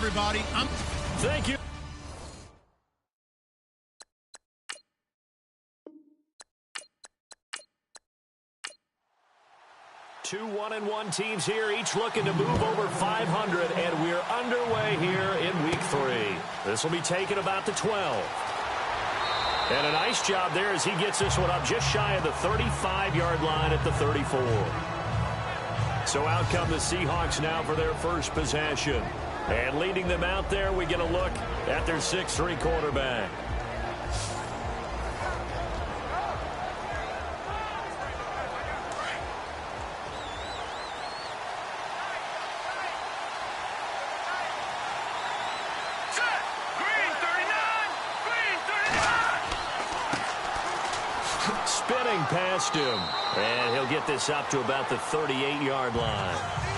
everybody. Thank you. Two 1-1 teams here, each looking to move over 500, and we're underway here in week 3. This will be taken about the 12. And a nice job there as he gets this one up just shy of the 35-yard line at the 34. So out come the Seahawks now for their first possession. And leading them out there, we get a look at their 6'3" quarterback. Spinning past him, and he'll get this up to about the 38-yard line.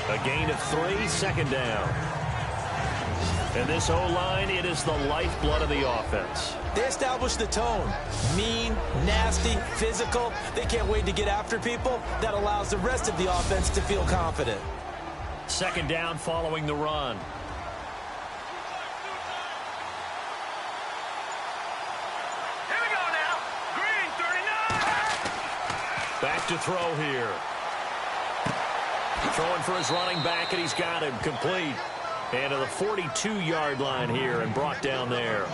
A gain of 3, second down. And this O-line, it is the lifeblood of the offense. They established the tone. Mean, nasty, physical. They can't wait to get after people. That allows the rest of the offense to feel confident. Second down following the run. Back to throw here. Throwing for his running back, and he's got him complete. And to the 42-yard line here and brought down there.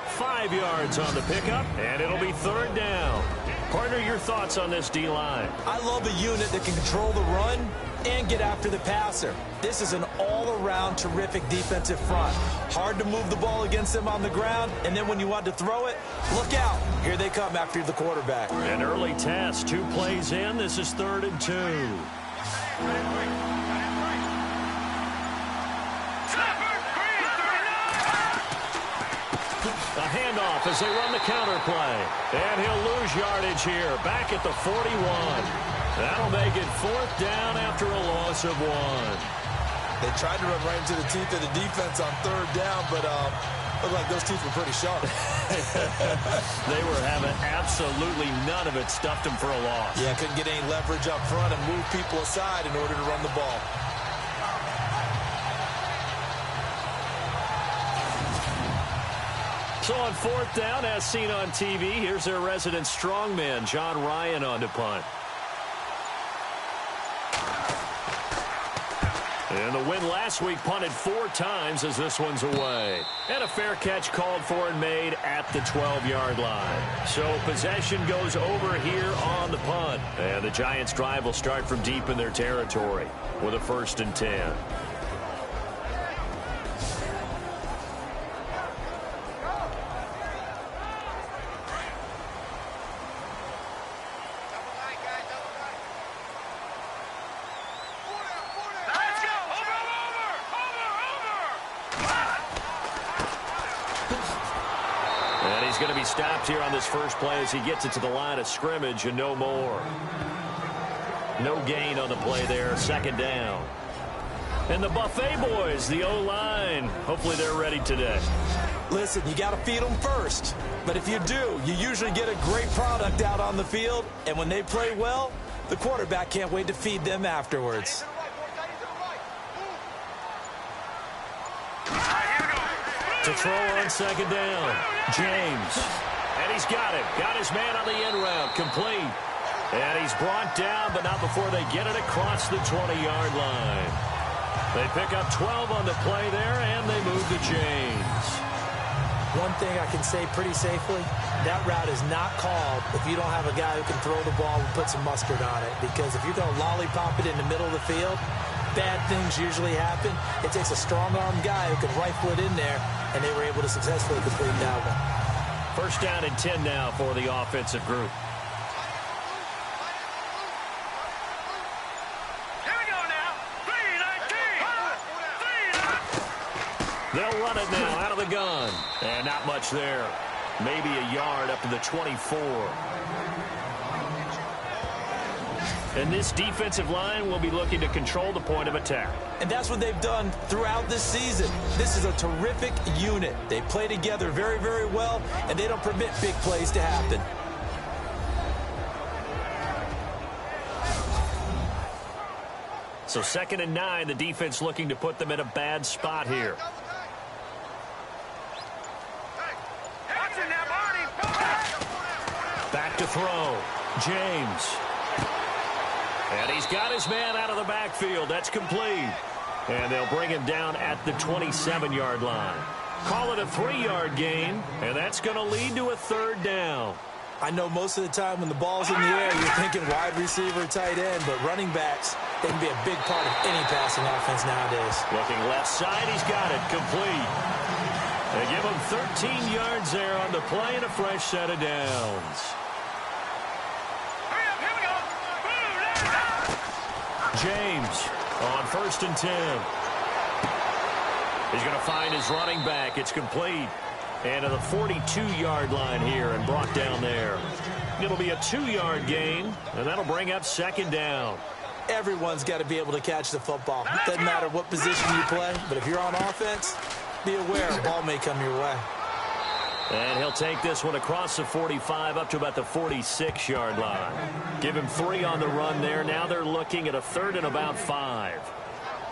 5 yards on the pickup, and it'll be third down. Partner, your thoughts on this D-line? I love a unit that can control the run and get after the passer. This is an all-around terrific defensive front. Hard to move the ball against them on the ground, and then when you want to throw it, look out. Here they come after the quarterback. An early test, 2 plays in. This is 3rd and 2. A handoff as they run the counter play. And he'll lose yardage here, back at the 41. That'll make it 4th down after a loss of 1. They tried to run right into the teeth of the defense on 3rd down, but looked like those teeth were pretty sharp. They were having absolutely none of it, stuffed them for a loss. Yeah, couldn't get any leverage up front and move people aside in order to run the ball. So on 4th down, as seen on TV, here's their resident strongman, John Ryan, on to punt. And the win last week punted 4 times as this one's away. And a fair catch called for and made at the 12-yard line. So possession goes over here on the punt. And the Giants' drive will start from deep in their territory with a 1st and 10. He's going to be stopped here on this first play as he gets it to the line of scrimmage and no more. No gain on the play there, 2nd down. And the Buffet boys, the O-line, hopefully they're ready today. Listen, you got to feed them first. But if you do, you usually get a great product out on the field. And when they play well, the quarterback can't wait to feed them afterwards. To throw on 2nd down, James. And he's got him. Got his man on the end route, complete. And he's brought down, but not before they get it across the 20-yard line. They pick up 12 on the play there, and they move the chains. One thing I can say pretty safely, that route is not called if you don't have a guy who can throw the ball and put some mustard on it. Because if you're going to lollipop it in the middle of the field, bad things usually happen. It takes a strong-arm guy who can rifle it in there, and they were able to successfully complete that one. 1st down and 10 now for the offensive group. Here we go now. 3-19. They'll run it now out of the gun. And not much there. Maybe a yard up to the 24. And this defensive line will be looking to control the point of attack. And that's what they've done throughout this season. This is a terrific unit. They play together very, very well, and they don't permit big plays to happen. So 2nd and 9, the defense looking to put them in a bad spot here. to throw. James. And he's got his man out of the backfield. That's complete. And they'll bring him down at the 27-yard line. Call it a 3-yard gain, and that's going to lead to a 3rd down. I know most of the time when the ball's in the air, you're thinking wide receiver, tight end, but running backs, they can be a big part of any passing offense nowadays. Looking left side, he's got it, complete. They give him 13 yards there on the play and a fresh set of downs. Hurry up, here we go. James on 1st and 10. He's going to find his running back. It's complete. And to the 42-yard line here and brought down there. It'll be a 2-yard gain, and that'll bring up 2nd down. Everyone's got to be able to catch the football. Doesn't matter what position you play, but if you're on offense, be aware a ball may come your way. And he'll take this one across the 45 up to about the 46-yard line. Give him 3 on the run there. Now they're looking at a 3rd and about 5.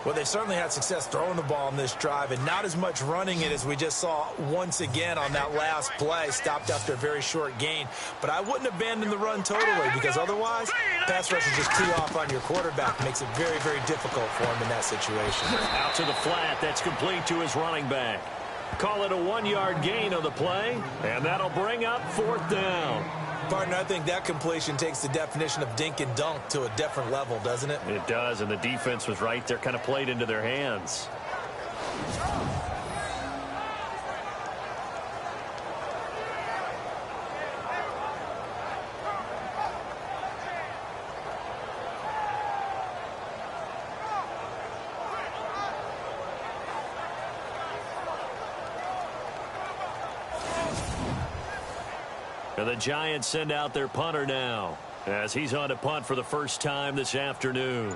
Well, they certainly had success throwing the ball in this drive, and not as much running it as we just saw once again on that last play. Stopped after a very short gain. But I wouldn't abandon the run totally, because otherwise, pass rush will just tee off on your quarterback. Makes it very, very difficult for him in that situation. Out to the flat. That's complete to his running back. Call it a 1-yard gain on the play, and that'll bring up 4th down. Partner, I think that completion takes the definition of dink and dunk to a different level, doesn't it? It does, and the defense was right there, kind of played into their hands. And the Giants send out their punter now as he's on to punt for the first time this afternoon.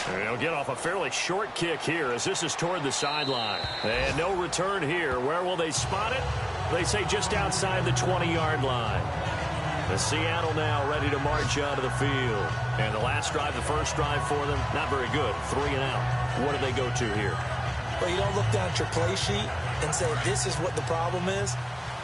And he'll get off a fairly short kick here as this is toward the sideline. And no return here. Where will they spot it? They say just outside the 20-yard line. The Seattle now ready to march onto the field. And the last drive, the first drive for them, not very good. 3 and out. What do they go to here? Well, you don't look down at your play sheet and say, this is what the problem is.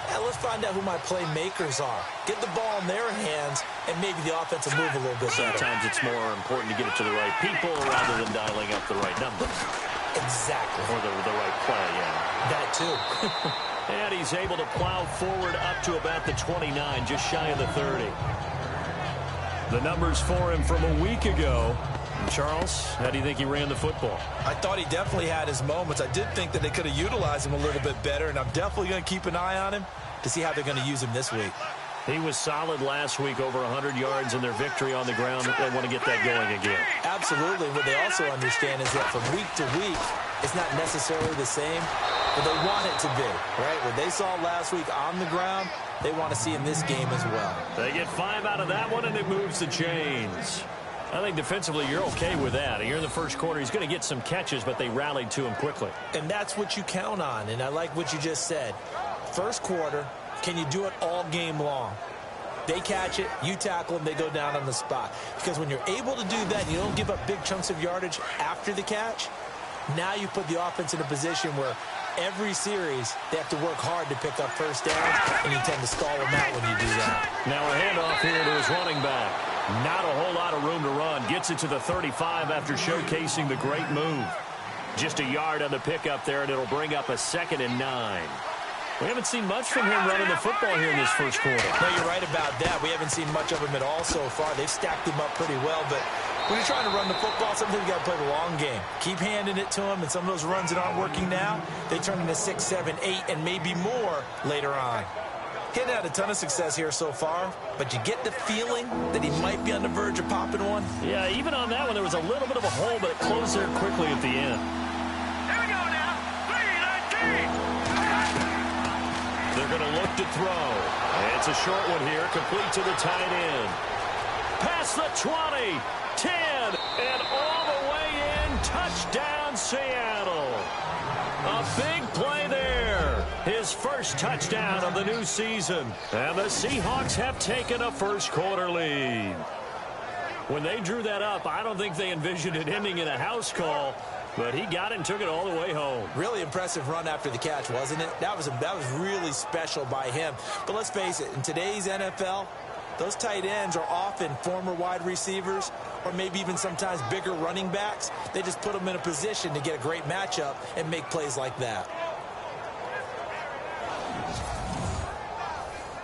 Now, let's find out who my playmakers are. Get the ball in their hands, and maybe the offense will move a little bit better. Sometimes it's more important to get it to the right people rather than dialing up the right numbers. Exactly. Or the right play, yeah. That, too. And he's able to plow forward up to about the 29, just shy of the 30. The numbers for him from a week ago. Charles, how do you think he ran the football? I thought he definitely had his moments. I did think that they could have utilized him a little bit better, and I'm definitely going to keep an eye on him to see how they're going to use him this week. He was solid last week, over 100 yards in their victory on the ground. They want to get that going again. Absolutely. What they also understand is that from week to week, it's not necessarily the same, but they want it to be, right? What they saw last week on the ground, they want to see in this game as well. They get 5 out of that one, and it moves the chains. I think defensively you're okay with that. Here in the first quarter, he's going to get some catches, but they rallied to him quickly. And that's what you count on, and I like what you just said. First quarter, can you do it all game long? They catch it, you tackle them, they go down on the spot. Because when you're able to do that, and you don't give up big chunks of yardage after the catch, now you put the offense in a position where every series they have to work hard to pick up first downs, and you tend to stall them out when you do that. Now a handoff here to his running back. Not a whole lot of room to run. Gets it to the 35 after showcasing the great move. Just a yard on the pickup there, and it'll bring up a 2nd and 9. We haven't seen much from him running the football here in this first quarter. No, you're right about that. We haven't seen much of him at all so far. They've stacked him up pretty well, but when you're trying to run the football, sometimes you got to play the long game. Keep handing it to him, and some of those runs that aren't working now, they turn into 6, 7, 8, and maybe more later on. He hasn't had a ton of success here so far, but you get the feeling that he might be on the verge of popping one. Yeah, even on that one, there was a little bit of a hole, but it closed there quickly at the end. Here we go now. 3, 19. They're going to look to throw. It's a short one here, complete to the tight end. Past the 20, 10, and all the way in. Touchdown, Seattle. A big play there. His first touchdown of the new season. And the Seahawks have taken a first quarter lead. When they drew that up, I don't think they envisioned it ending in a house call. But he got it and took it all the way home. Really impressive run after the catch, wasn't it? That was really special by him. But let's face it, in today's NFL, those tight ends are often former wide receivers or maybe even sometimes bigger running backs. They just put them in a position to get a great matchup and make plays like that.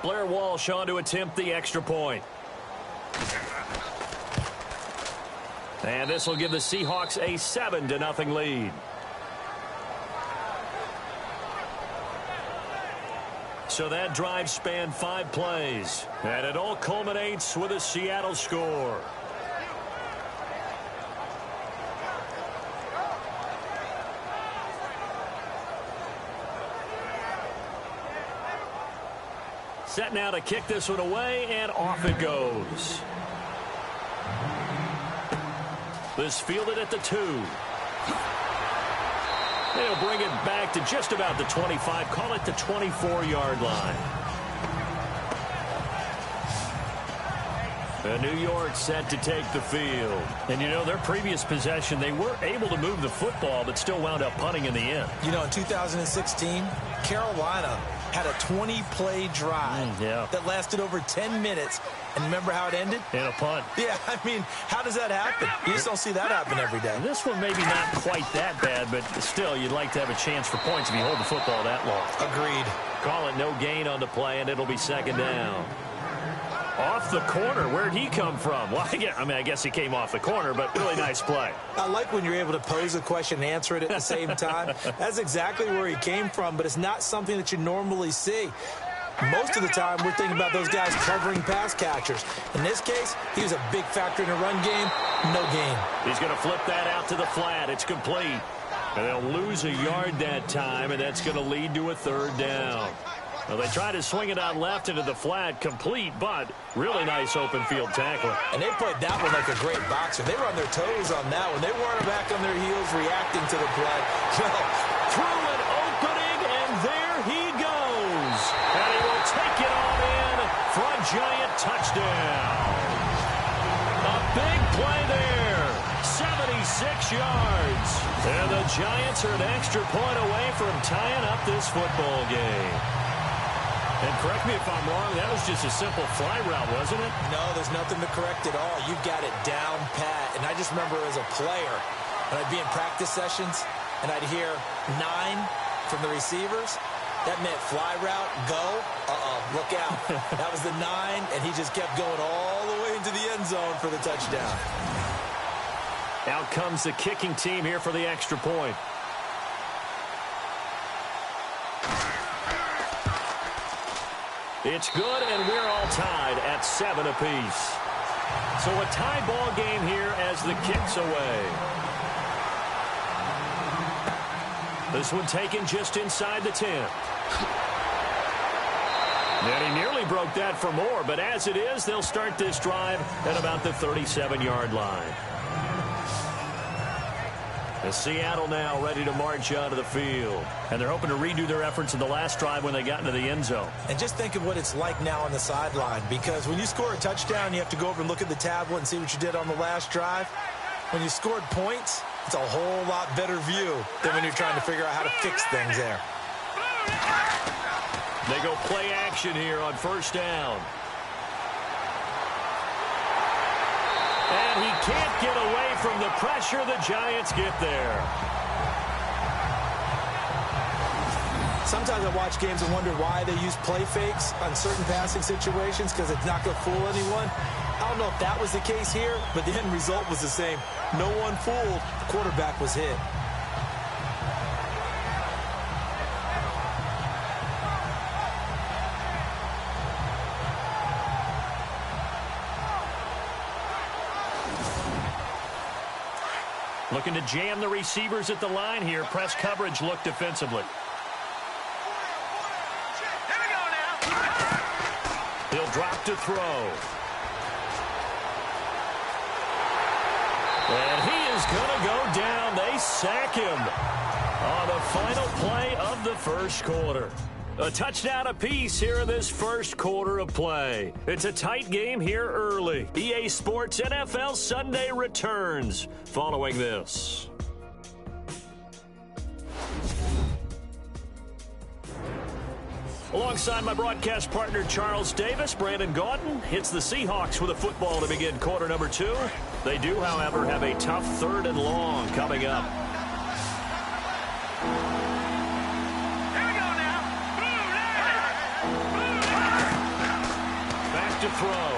Blair Walsh on to attempt the extra point. And this will give the Seahawks a 7-0 lead. So that drive spanned 5 plays. And it all culminates with a Seattle score. Set now to kick this one away, and off it goes. This fielded at the 2. They'll bring it back to just about the 25. Call it the 24-yard line. And New York set to take the field. And, you know, their previous possession, they were able to move the football, but still wound up punting in the end. You know, in 2016, Carolina had a 20-play drive that lasted over 10 minutes. And remember how it ended? In a punt. Yeah, I mean, how does that happen? You just don't see that happen every day. This one maybe not quite that bad, but still, you'd like to have a chance for points if you hold the football that long. Agreed. Call it no gain on the play, and it'll be second down. Off the corner. Where'd he come from? Well, I guess he came off the corner, but really nice play. I like when you're able to pose a question and answer it at the same time. That's exactly where he came from, but it's not something that you normally see. Most of the time, we're thinking about those guys covering pass catchers. In this case, he was a big factor in the run game. No gain. He's going to flip that out to the flat. It's complete. And they'll lose a yard that time, and that's going to lead to a third down. Well, they try to swing it out left into the flat, complete, but really nice open field tackling. And they played that one like a great boxer. They were on their toes on that one. They weren't back on their heels reacting to the play. Well, through an opening, and there he goes. And he will take it on in for a giant touchdown. A big play there. 76 yards. And the Giants are an extra point away from tying up this football game. And correct me if I'm wrong, that was just a simple fly route, wasn't it? No, there's nothing to correct at all. You've got it down pat. And I just remember as a player, when I'd be in practice sessions and I'd hear 9 from the receivers, that meant fly route, go, look out. That was the 9, and he just kept going all the way into the end zone for the touchdown. Out comes the kicking team here for the extra point. It's good, and we're all tied at 7 apiece. So a tie ball game here as the kick's away. This one taken just inside the 10. And he nearly broke that for more, but as it is, they'll start this drive at about the 37-yard line. And Seattle now ready to march onto the field. And they're hoping to redo their efforts in the last drive when they got into the end zone. And just think of what it's like now on the sideline, because when you score a touchdown, you have to go over and look at the tablet and see what you did on the last drive. When you scored points, it's a whole lot better view than when you're trying to figure out how to fix things there. They go play action here on first down. And he can't get away from the pressure. The Giants get there. Sometimes I watch games and wonder why they use play fakes on certain passing situations, because it's not going to fool anyone. I don't know if that was the case here, but the end result was the same. No one fooled. The quarterback was hit. Looking to jam the receivers at the line here. Press coverage look defensively. Here we go now. He'll drop to throw. And he is going to go down. They sack him on the final play of the first quarter. A touchdown apiece here in this first quarter of play. It's a tight game here early. EA Sports NFL Sunday returns following this. Alongside my broadcast partner, Charles Davis, Brandon Gaudin hits the Seahawks with a football to begin quarter number 2. They do, however, have a tough 3rd and long coming up. Here we go now. Back to throw.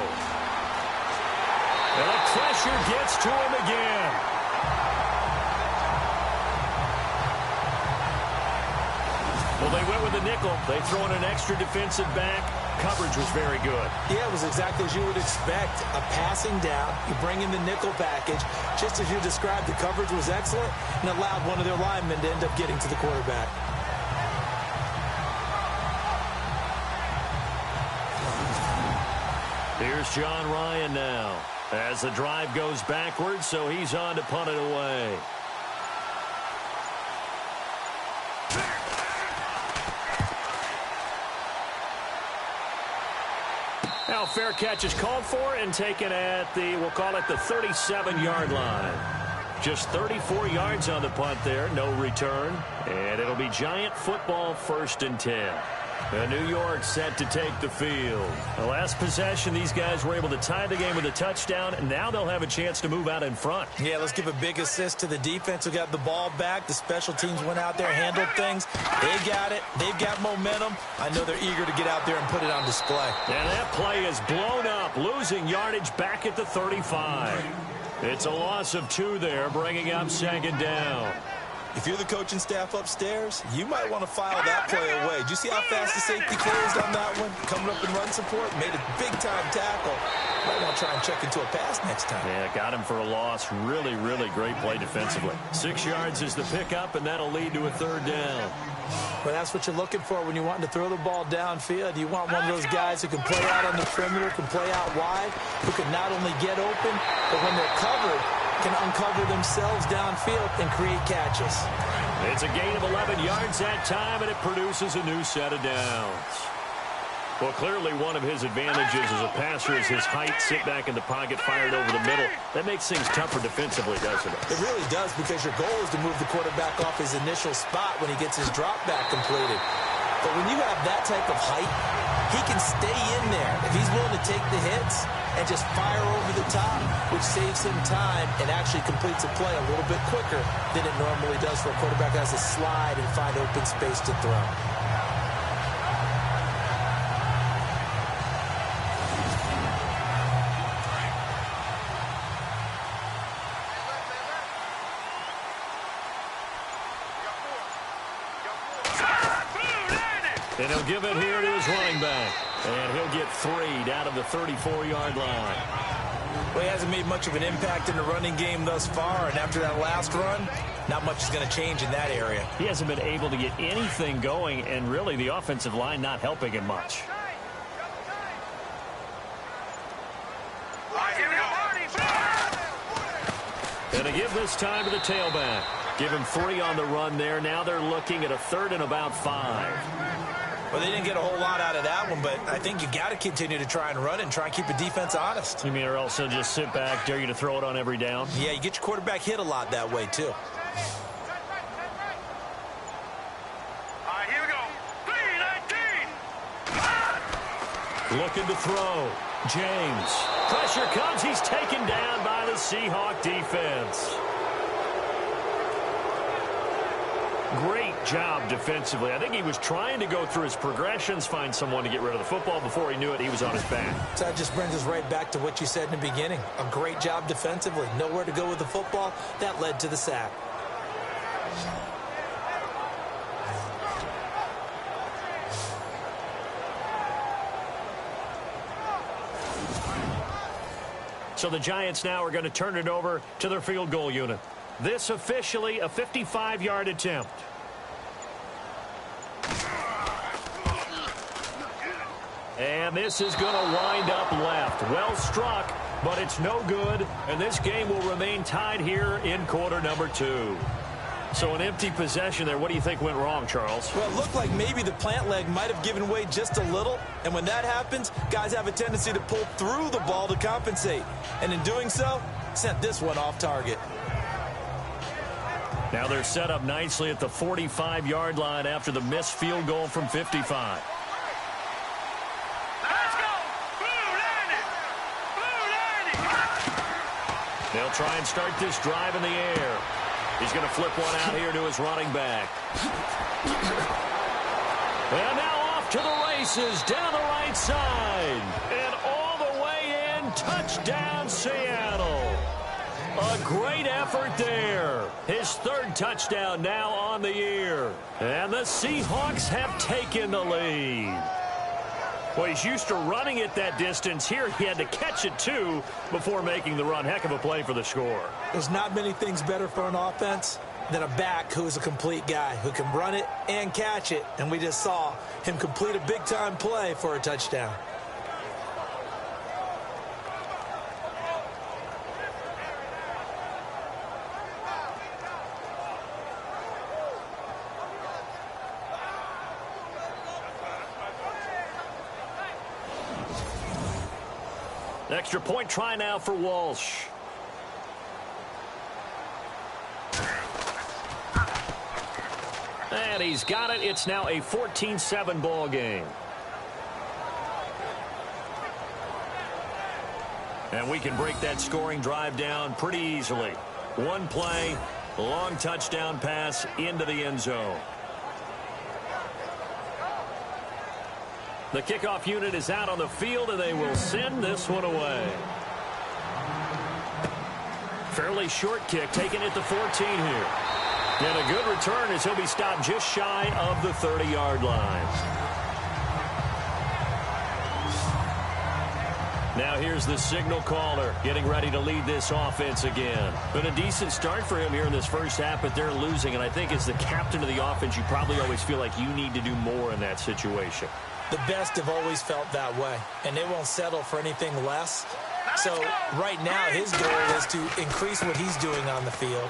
And the pressure gets to him again. Well, they went with the nickel. They throw in an extra defensive back. Coverage was very good. Yeah, it was exactly as you would expect. A passing down. You bring in the nickel package. Just as you described, the coverage was excellent and allowed one of their linemen to end up getting to the quarterback. Here's John Ryan now as the drive goes backwards, so he's on to punt it away. Now fair catch is called for and taken at the, we'll call it the 37-yard line. Just 34 yards on the punt there, no return. And it'll be Giant football 1st and 10. New York set to take the field. The last possession, these guys were able to tie the game with a touchdown, and now they'll have a chance to move out in front. Yeah, let's give a big assist to the defense who got the ball back. The special teams went out there, handled things. They got it. They've got momentum. I know they're eager to get out there and put it on display. And that play is blown up, losing yardage back at the 35. It's a loss of 2 there, bringing up 2nd down. If you're the coaching staff upstairs, you might want to file that play away. Did you see how fast the safety closed on that one? Coming up in run support, made a big-time tackle. Might want to try and check into a pass next time. Yeah, got him for a loss. Really, really great play defensively. 6 yards is the pickup, and that'll lead to a 3rd down. Well, that's what you're looking for when you want to throw the ball downfield. You want one of those guys who can play out on the perimeter, can play out wide, who can not only get open, but when they're covered, can uncover themselves downfield and create catches. It's a gain of 11 yards that time, and it produces a new set of downs. Well, clearly one of his advantages as a passer is his height, sit back in the pocket, fired over the middle. That makes things tougher defensively, doesn't it? It really does, because your goal is to move the quarterback off his initial spot when he gets his drop back completed. But when you have that type of height, he can stay in there if he's willing to take the hits and just fire over the top, which saves him time and actually completes a play a little bit quicker than it normally does for a quarterback who has to slide and find open space to throw. And he'll give it here to his running back. And he'll get 3 down to the 34-yard line. Well, he hasn't made much of an impact in the running game thus far, and after that last run, not much is going to change in that area. He hasn't been able to get anything going, and really the offensive line not helping him much. And to give this time to the tailback. Give him 3 on the run there. Now they're looking at a 3rd and about 5. Well, they didn't get a whole lot out of that one, but I think you got to continue to try and run and try and keep the defense honest. You mean, or else they'll just sit back, dare you to throw it on every down? Yeah, you get your quarterback hit a lot that way, too. All right, here we go. 3-19. Looking to throw. James. Pressure comes. He's taken down by the Seahawk defense. Great job defensively. I think he was trying to go through his progressions, find someone to get rid of the football. Before he knew it, he was on his back. So that just brings us right back to what you said in the beginning. A great job defensively. Nowhere to go with the football. That led to the sack. So the Giants now are going to turn it over to their field goal unit. This officially a 55-yard attempt. And this is going to wind up left. Well struck, but it's no good. And this game will remain tied here in quarter number 2. So an empty possession there. What do you think went wrong, Charles? Well, it looked like maybe the plant leg might have given way just a little. And when that happens, guys have a tendency to pull through the ball to compensate. And in doing so, sent this one off target. Now they're set up nicely at the 45-yard line after the missed field goal from 55. They'll try and start this drive in the air. He's going to flip one out here to his running back. And now off to the races down the right side. And all the way in, touchdown Seattle. A great effort there. His third touchdown now on the year. And the Seahawks have taken the lead. Well, he's used to running it that distance. Here he had to catch it, too, before making the run. Heck of a play for the score. There's not many things better for an offense than a back who is a complete guy, who can run it and catch it. And we just saw him complete a big-time play for a touchdown. Extra point try now for Walsh. And he's got it. It's now a 14-7 ball game. And we can break that scoring drive down pretty easily. One play, long touchdown pass into the end zone. The kickoff unit is out on the field, and they will send this one away. Fairly short kick, taking it to 14 here. And a good return as he'll be stopped just shy of the 30-yard line. Now here's the signal caller getting ready to lead this offense again. Been a decent start for him here in this first half, but they're losing. And I think as the captain of the offense, you probably always feel like you need to do more in that situation. The best have always felt that way, and they won't settle for anything less. So right now his goal is to increase what he's doing on the field,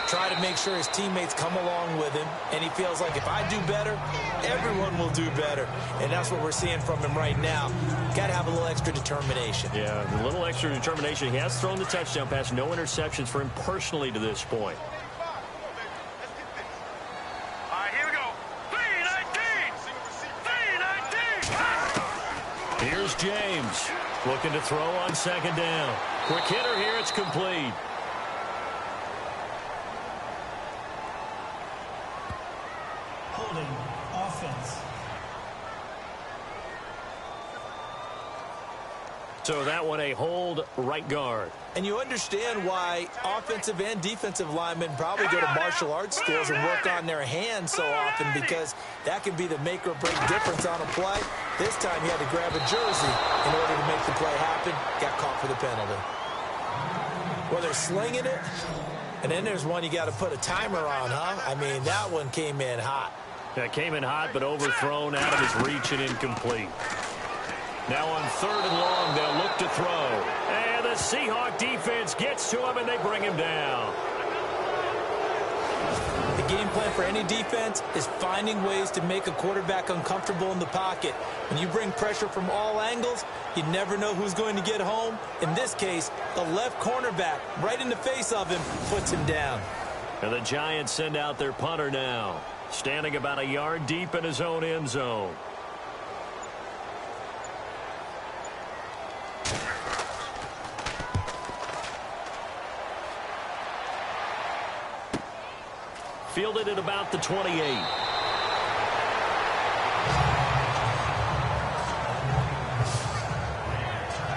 try to make sure his teammates come along with him, and he feels like if I do better, everyone will do better. And that's what we're seeing from him right now. Got to have a little extra determination. Yeah, a little extra determination. He has thrown the touchdown pass, no interceptions for him personally to this point. Here's James looking to throw on second down. Quick hitter here. It's complete. Holding offense. So that one a hold right guard. And you understand why offensive and defensive linemen probably go to martial arts schools and work on their hands so often, because that can be the make or break difference on a play. This time he had to grab a jersey in order to make the play happen. Got caught for the penalty. Well, they're slinging it, and then there's one you got to put a timer on, huh? I mean, that one came in hot. That came in hot, but overthrown out of his reach and incomplete. Now on third and long, they'll look to throw. And the Seahawk defense gets to him, and they bring him down. The game plan for any defense is finding ways to make a quarterback uncomfortable in the pocket. When you bring pressure from all angles, you never know who's going to get home. In this case, the left cornerback, right in the face of him, puts him down. And the Giants send out their punter now, standing about a yard deep in his own end zone. Fielded at about the 28.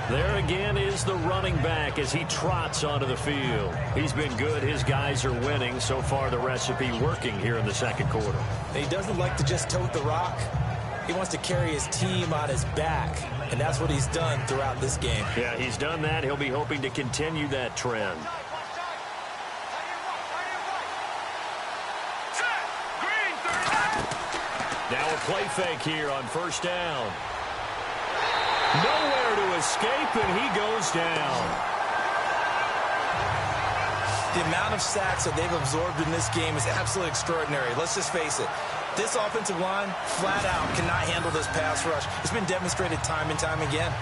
There again is the running back as he trots onto the field. He's been good. His guys are winning. So far, the recipe working here in the second quarter. He doesn't like to just tote the rock. He wants to carry his team on his back, and that's what he's done throughout this game. Yeah, he's done that. He'll be hoping to continue that trend. Now a play fake here on first down. Nowhere to escape, and he goes down. The amount of sacks that they've absorbed in this game is absolutely extraordinary. Let's just face it. This offensive line, flat out, cannot handle this pass rush. It's been demonstrated time and time again.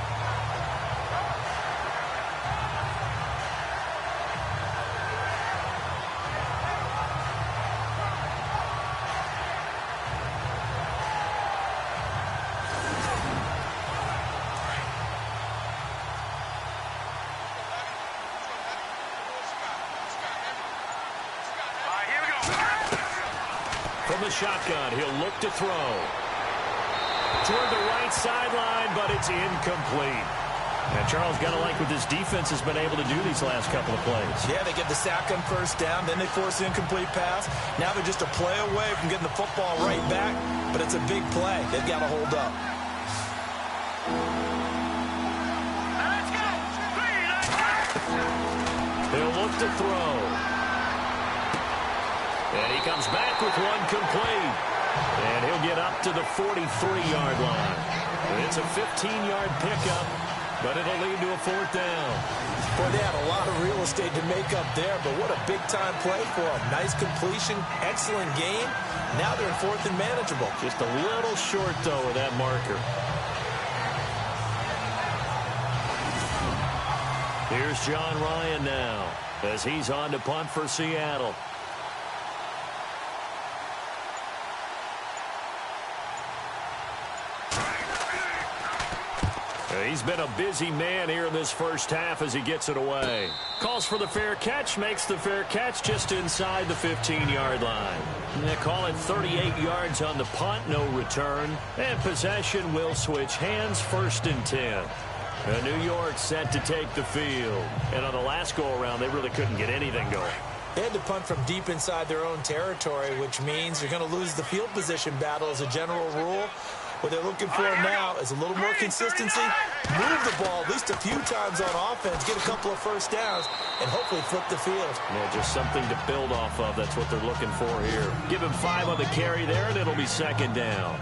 from the shotgun. He'll look to throw. Toward the right sideline, but it's incomplete. And Charles, got to like what this defense has been able to do these last couple of plays. Yeah, they get the sack on first down, then they force the incomplete pass. Now they're just a play away from getting the football right back, but it's a big play. They've got to hold up. He'll look to throw. And he comes back with one complete. And he'll get up to the 43-yard line. It's a 15-yard pickup, but it'll lead to a fourth down. Boy, they had a lot of real estate to make up there, but what a big-time play for them. Nice completion, excellent game. Now they're in fourth and manageable. Just a little short, though, of that marker. Here's John Ryan now as he's on to punt for Seattle. He's been a busy man here in this first half as he gets it away. Calls for the fair catch, makes the fair catch just inside the 15-yard line. And they call it 38 yards on the punt, no return. And possession will switch hands, 1st and 10. And New York set to take the field. And on the last go-around, they really couldn't get anything going. They had to punt from deep inside their own territory, which means you're going to lose the field position battle as a general rule. What they're looking for now is a little more consistency, move the ball at least a few times on offense, get a couple of first downs, and hopefully flip the field. Yeah, just something to build off of. That's what they're looking for here. Give him 5 on the carry there, and it'll be 2nd down.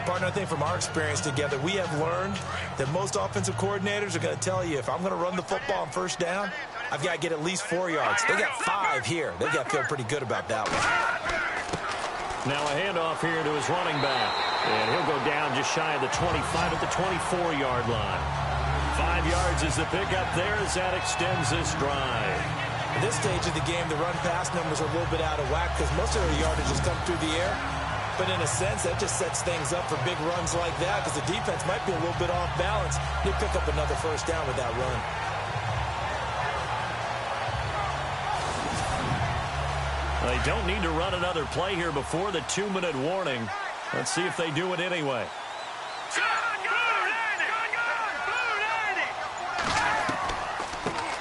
Partner, I think from our experience together, we have learned that most offensive coordinators are going to tell you, if I'm going to run the football on first down, I've got to get at least 4 yards. They got 5 here. They've got to feel pretty good about that one. Now a handoff here to his running back. And he'll go down just shy of the 25 at the 24-yard line. 5 yards is the pickup there as that extends this drive. At this stage of the game, the run-pass numbers are a little bit out of whack because most of their yardage has come through the air. But in a sense, that just sets things up for big runs like that because the defense might be a little bit off balance. He'll pick up another first down with that run. They don't need to run another play here before the 2-minute warning. Let's see if they do it anyway.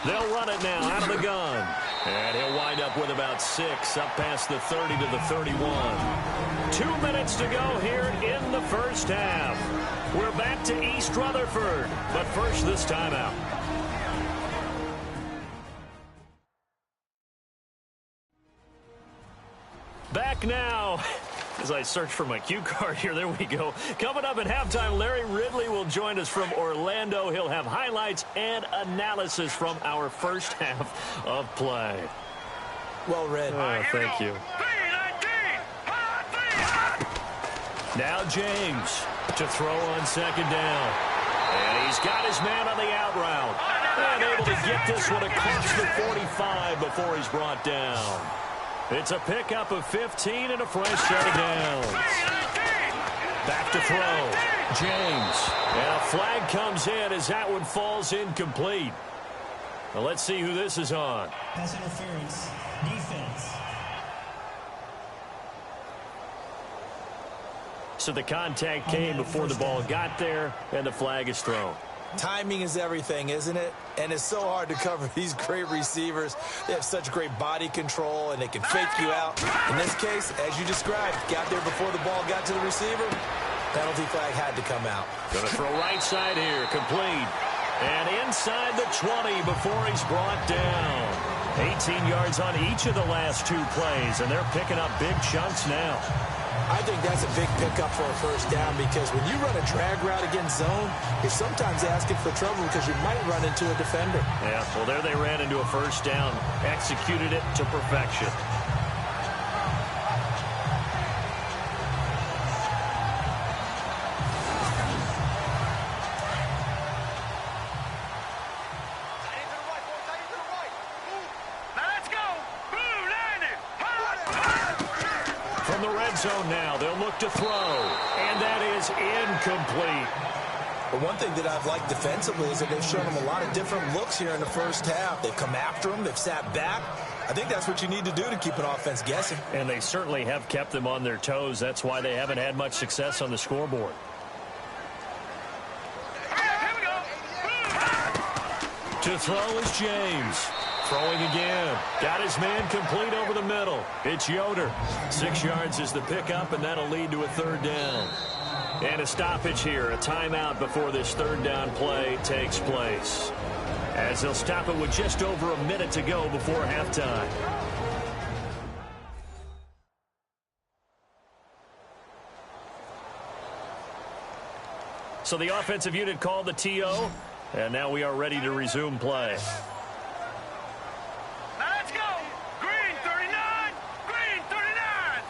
They'll run it now out of the gun. And he'll wind up with about 6 up past the 30 to the 31. 2 minutes to go here in the first half. We're back to East Rutherford, but first this timeout. Back now. As I search for my cue card here, there we go. Coming up at halftime, Larry Ridley will join us from Orlando. He'll have highlights and analysis from our first half of play. Well read. Thank you. Now James to throw on 2nd down. And he's got his man on the out route. And able to get this one across the 45 before he's brought down. It's a pickup of 15 and a fresh set of downs. Back to throw. James. And a flag comes in as that one falls incomplete. Well, let's see who this is on. Pass interference. Defense. So the contact came before the ball got there, and the flag is thrown. Timing is everything, isn't it? And it's so hard to cover these great receivers. They have such great body control, and they can fake you out. In this case, as you described, got there before the ball got to the receiver. Penalty flag had to come out. Going to throw right side here, complete. And inside the 20 before he's brought down. 18 yards on each of the last 2 plays, and they're picking up big chunks now. I think that's a big pickup for a first down because when you run a drag route against zone, you're sometimes asking for trouble because you might run into a defender. Yeah, well, there they ran into a first down, executed it to perfection. Zone now. They'll look to throw, and that is incomplete. But one thing that I've liked defensively is that they've shown them a lot of different looks here in the first half. They've come after them. They've sat back. I think that's what you need to do to keep an offense guessing. And they certainly have kept them on their toes. That's why they haven't had much success on the scoreboard. To throw is James. Throwing again. Got his man complete over the middle. It's Yoder. 6 yards is the pickup, and that'll lead to a third down. And a stoppage here, a timeout before this third down play takes place, as they'll stop it with just over a minute to go before halftime. So the offensive unit called the TO, and now we are ready to resume play. Now let's go. Green 39. Green 39.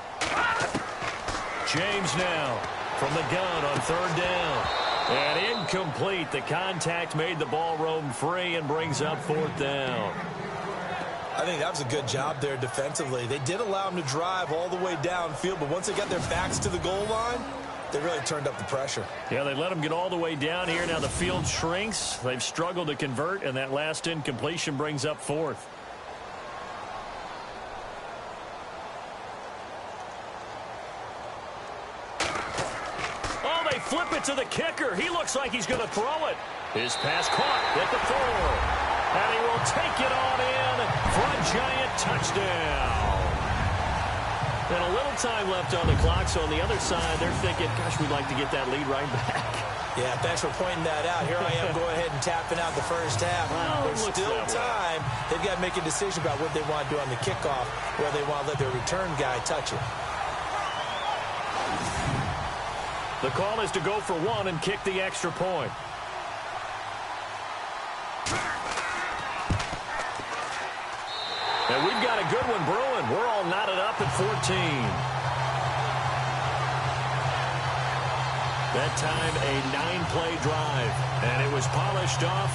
James now from the gun on third down. And incomplete. The contact made the ball roam free and brings up fourth down. I think that was a good job there defensively. They did allow them to drive all the way downfield, but once they got their backs to the goal line, they really turned up the pressure. Yeah, they let them get all the way down here. Now the field shrinks. They've struggled to convert, and that last incompletion brings up fourth. Flip it to the kicker. He looks like he's going to throw it. His pass caught at the 4. And he will take it on in for a giant touchdown. And a little time left on the clock, so on the other side, they're thinking, gosh, we'd like to get that lead right back. Yeah, thanks for pointing that out. Here I am, go ahead and tapping out the first half. Well, there's still time. They've got to make a decision about what they want to do on the kickoff, whether they want to let their return guy touch it. The call is to go for one and kick the extra point. And we've got a good one brewing. We're all knotted up at 14. That time a 9-play drive. And it was polished off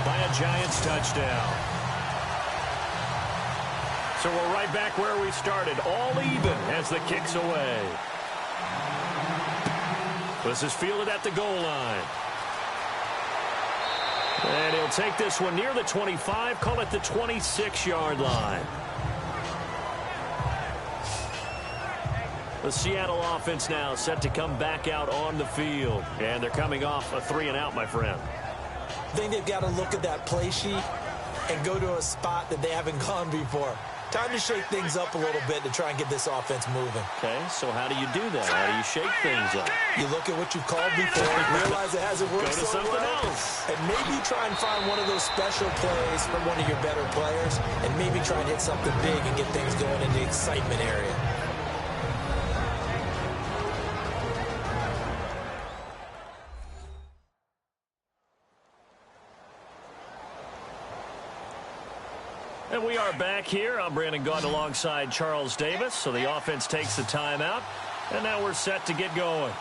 by a Giants touchdown. So we're right back where we started. All even as the kick's away. This is fielded at the goal line. And he'll take this one near the 25, call it the 26-yard line. The Seattle offense now set to come back out on the field. And they're coming off a 3-and-out, my friend. I think they've got to look at that play sheet and go to a spot that they haven't gone before. Time to shake things up a little bit to try and get this offense moving. Okay, so how do you do that? How do you shake things up? You look at what you've called before, realize it hasn't worked Go to so something well, else. and maybe try and find one of those special plays from one of your better players, and maybe try and hit something big and get things going in the excitement area. And we are back here. I'm Brandon Gaudin alongside Charles Davis. So the offense takes the timeout. And now we're set to get going.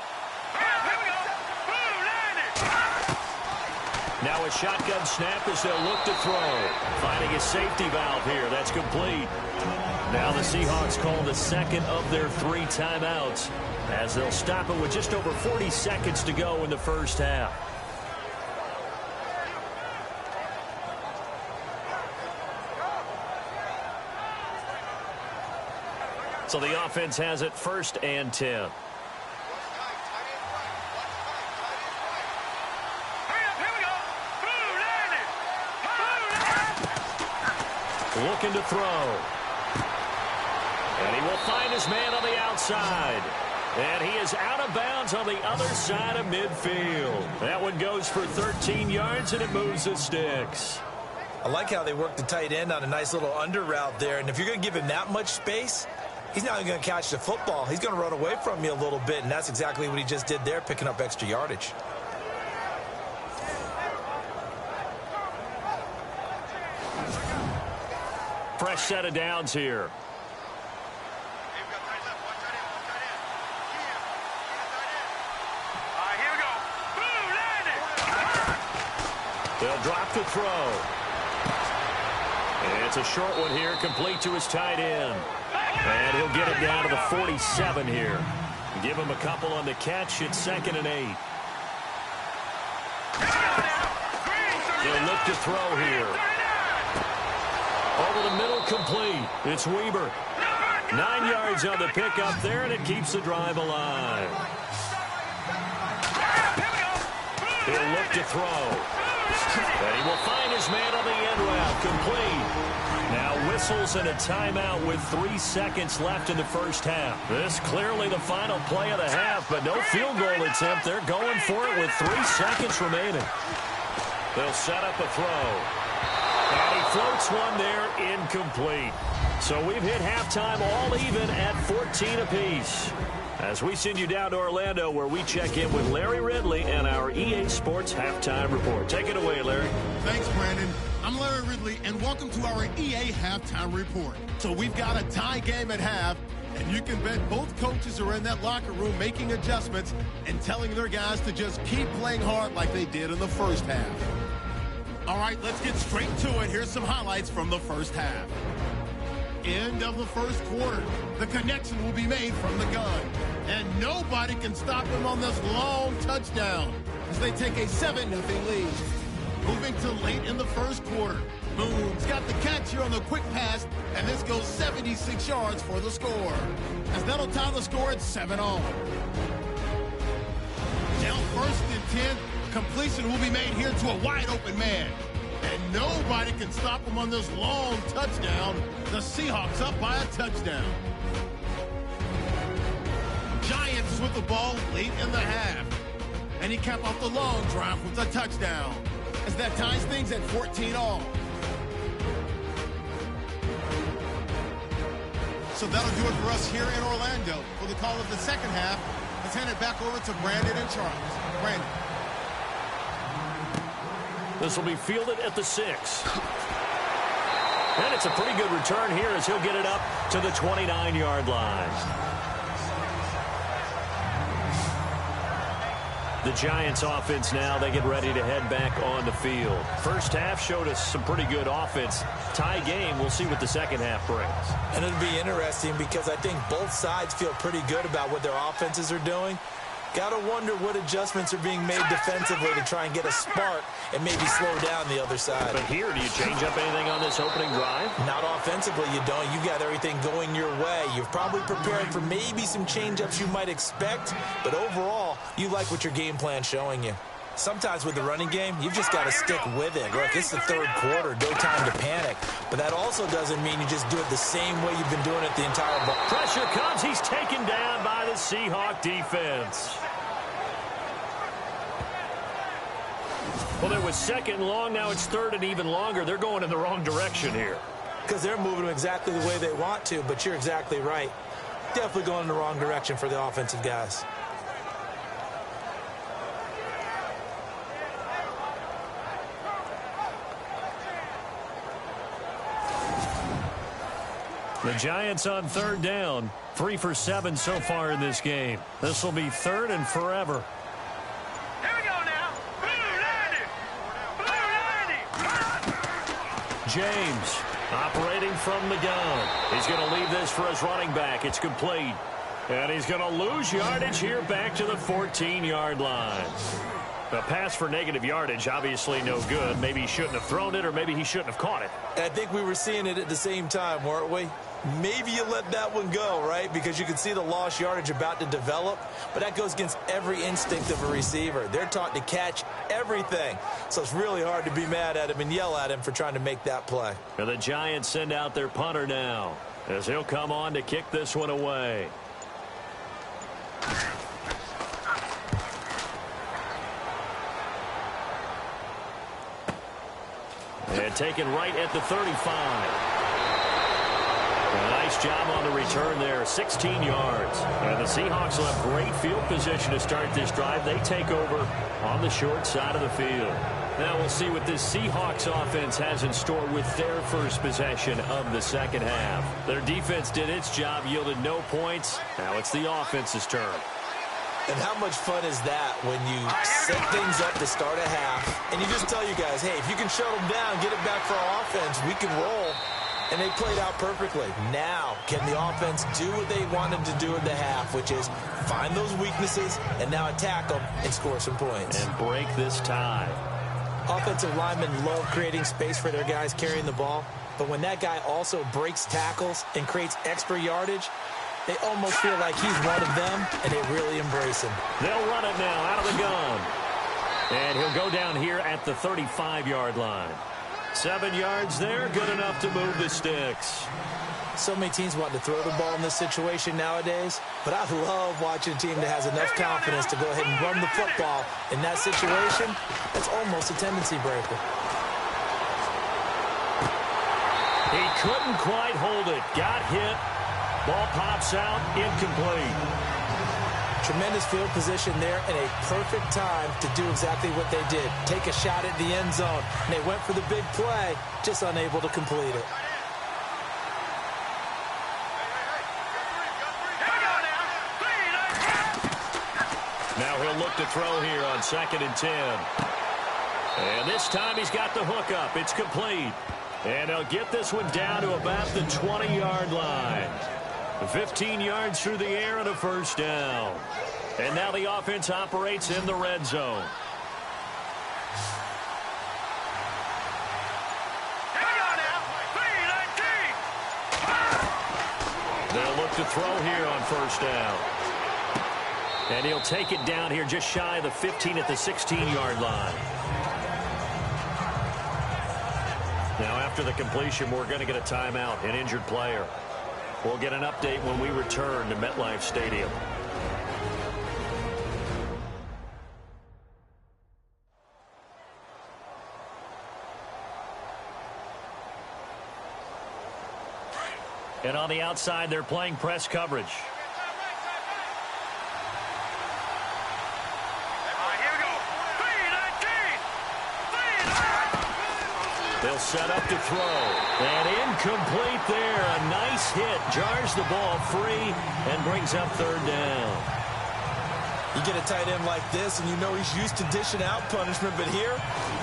Now a shotgun snap as they'll look to throw. Finding a safety valve here. That's complete. Now the Seahawks call the second of their 3 timeouts, as they'll stop it with just over 40 seconds to go in the first half. So the offense has it 1st and 10. Looking to throw. And he will find his man on the outside. And he is out of bounds on the other side of midfield. That one goes for 13 yards, and it moves the sticks. I like how they work the tight end on a nice little under route there. And if you're going to give him that much space, he's not going to catch the football. He's going to run away from you a little bit, and that's exactly what he just did there, picking up extra yardage. Fresh set of downs here. They'll drop to throw. And it's a short one here, complete to his tight end. And he'll get it down to the 47 here. Give him a couple on the catch. It's 2nd and 8. They'll look to throw here. Over the middle, complete. It's Weber. 9 yards on the pickup there, and it keeps the drive alive. He'll look to throw. And he will find his man on the end route. Complete. Now whistles and a timeout with 3 seconds left in the first half. This clearly the final play of the half, but no field goal attempt. They're going for it with 3 seconds remaining. They'll set up a throw. And he floats one there, incomplete. So we've hit halftime all even at 14 apiece. As we send you down to Orlando, where we check in with Larry Ridley and our EA Sports Halftime Report. Take it away, Larry. Thanks, Brandon. I'm Larry Ridley, and welcome to our EA Halftime Report. So we've got a tie game at half, and you can bet both coaches are in that locker room making adjustments and telling their guys to just keep playing hard like they did in the first half. All right, let's get straight to it. Here's some highlights from the first half. End of the first quarter. The connection will be made from the gun. And nobody can stop him on this long touchdown as they take a 7-0 lead. Moving to late in the first quarter. Boone's got the catch here on the quick pass, and this goes 76 yards for the score. As that'll tie the score at 7-all. Down first and 10, completion will be made here to a wide-open man. And nobody can stop him on this long touchdown. The Seahawks up by a touchdown. Giants with the ball late in the half. And he capped off the long drive with a touchdown. As that ties things at 14-all. So that'll do it for us here in Orlando. For the call of the second half, let's hand it back over to Brandon and Charles. Brandon. This will be fielded at the 6. And it's a pretty good return here as he'll get it up to the 29-yard line. The Giants offense now, they get ready to head back on the field. First half showed us some pretty good offense. Tie game, we'll see what the second half brings. And it'll be interesting because I think both sides feel pretty good about what their offenses are doing. Got to wonder what adjustments are being made defensively to try and get a spark and maybe slow down the other side. But here, do you change up anything on this opening drive? Not offensively, you don't. You've got everything going your way. You've probably prepared for maybe some change-ups you might expect, but overall, you like what your game plan's showing you. Sometimes with the running game, you've just got to stick with it. Look, it's the third quarter, no time to panic. But that also doesn't mean you just do it the same way you've been doing it the entire ball. Pressure comes. He's taken down by the Seahawk defense. Well, it was second and long. Now it's third and even longer. They're going in the wrong direction here. Because they're moving them exactly the way they want to, but you're exactly right. Definitely going in the wrong direction for the offensive guys. The Giants on third down. 3 for 7 so far in this game. This will be third and forever. Here we go now. Blue 90. James operating from the gun. He's going to leave this for his running back. It's complete. And he's going to lose yardage here back to the 14-yard line. A pass for negative yardage, obviously no good. Maybe he shouldn't have thrown it, or maybe he shouldn't have caught it. I think we were seeing it at the same time, weren't we? Maybe you let that one go, right? Because you can see the lost yardage about to develop. But that goes against every instinct of a receiver. They're taught to catch everything. So it's really hard to be mad at him and yell at him for trying to make that play. And the Giants send out their punter now, as he'll come on to kick this one away. And taken right at the 35. A nice job on the return there, 16 yards. And the Seahawks will have great field position to start this drive. They take over on the short side of the field. Now we'll see what this Seahawks offense has in store with their first possession of the second half. Their defense did its job, yielded no points. Now it's the offense's turn. And how much fun is that when you set things up to start a half, and you just tell you guys, hey, if you can shut them down, get it back for our offense, we can roll. And they played out perfectly. Now, can the offense do what they wanted to do in the half, which is find those weaknesses and now attack them and score some points. And break this tie. Offensive linemen love creating space for their guys carrying the ball. but when that guy also breaks tackles and creates extra yardage, they almost feel like he's one of them, and they really embrace him. They'll run it now out of the gun. And he'll go down here at the 35-yard line. 7 yards there, good enough to move the sticks. So many teams want to throw the ball in this situation nowadays, but I love watching a team that has enough confidence to go ahead and run the football. In that situation, it's almost a tendency breaker. He couldn't quite hold it. Got hit. Ball pops out, incomplete. Tremendous field position there and a perfect time to do exactly what they did. Take a shot at the end zone. And they went for the big play, just unable to complete it. Now he'll look to throw here on 2nd and 10. And this time he's got the hook up. It's complete. And he'll get this one down to about the 20-yard line. 15 yards through the air and a first down. And now the offense operates in the red zone. They'll look to throw here on first down. And he'll take it down here just shy of the 15 at the 16-yard line. Now after the completion, we're going to get a timeout, an injured player. We'll get an update when we return to MetLife Stadium. And on the outside, they're playing press coverage. They'll set up to throw. And incomplete there. A nice hit. Jars the ball free and brings up third down. You get a tight end like this, and you know he's used to dishing out punishment, but here,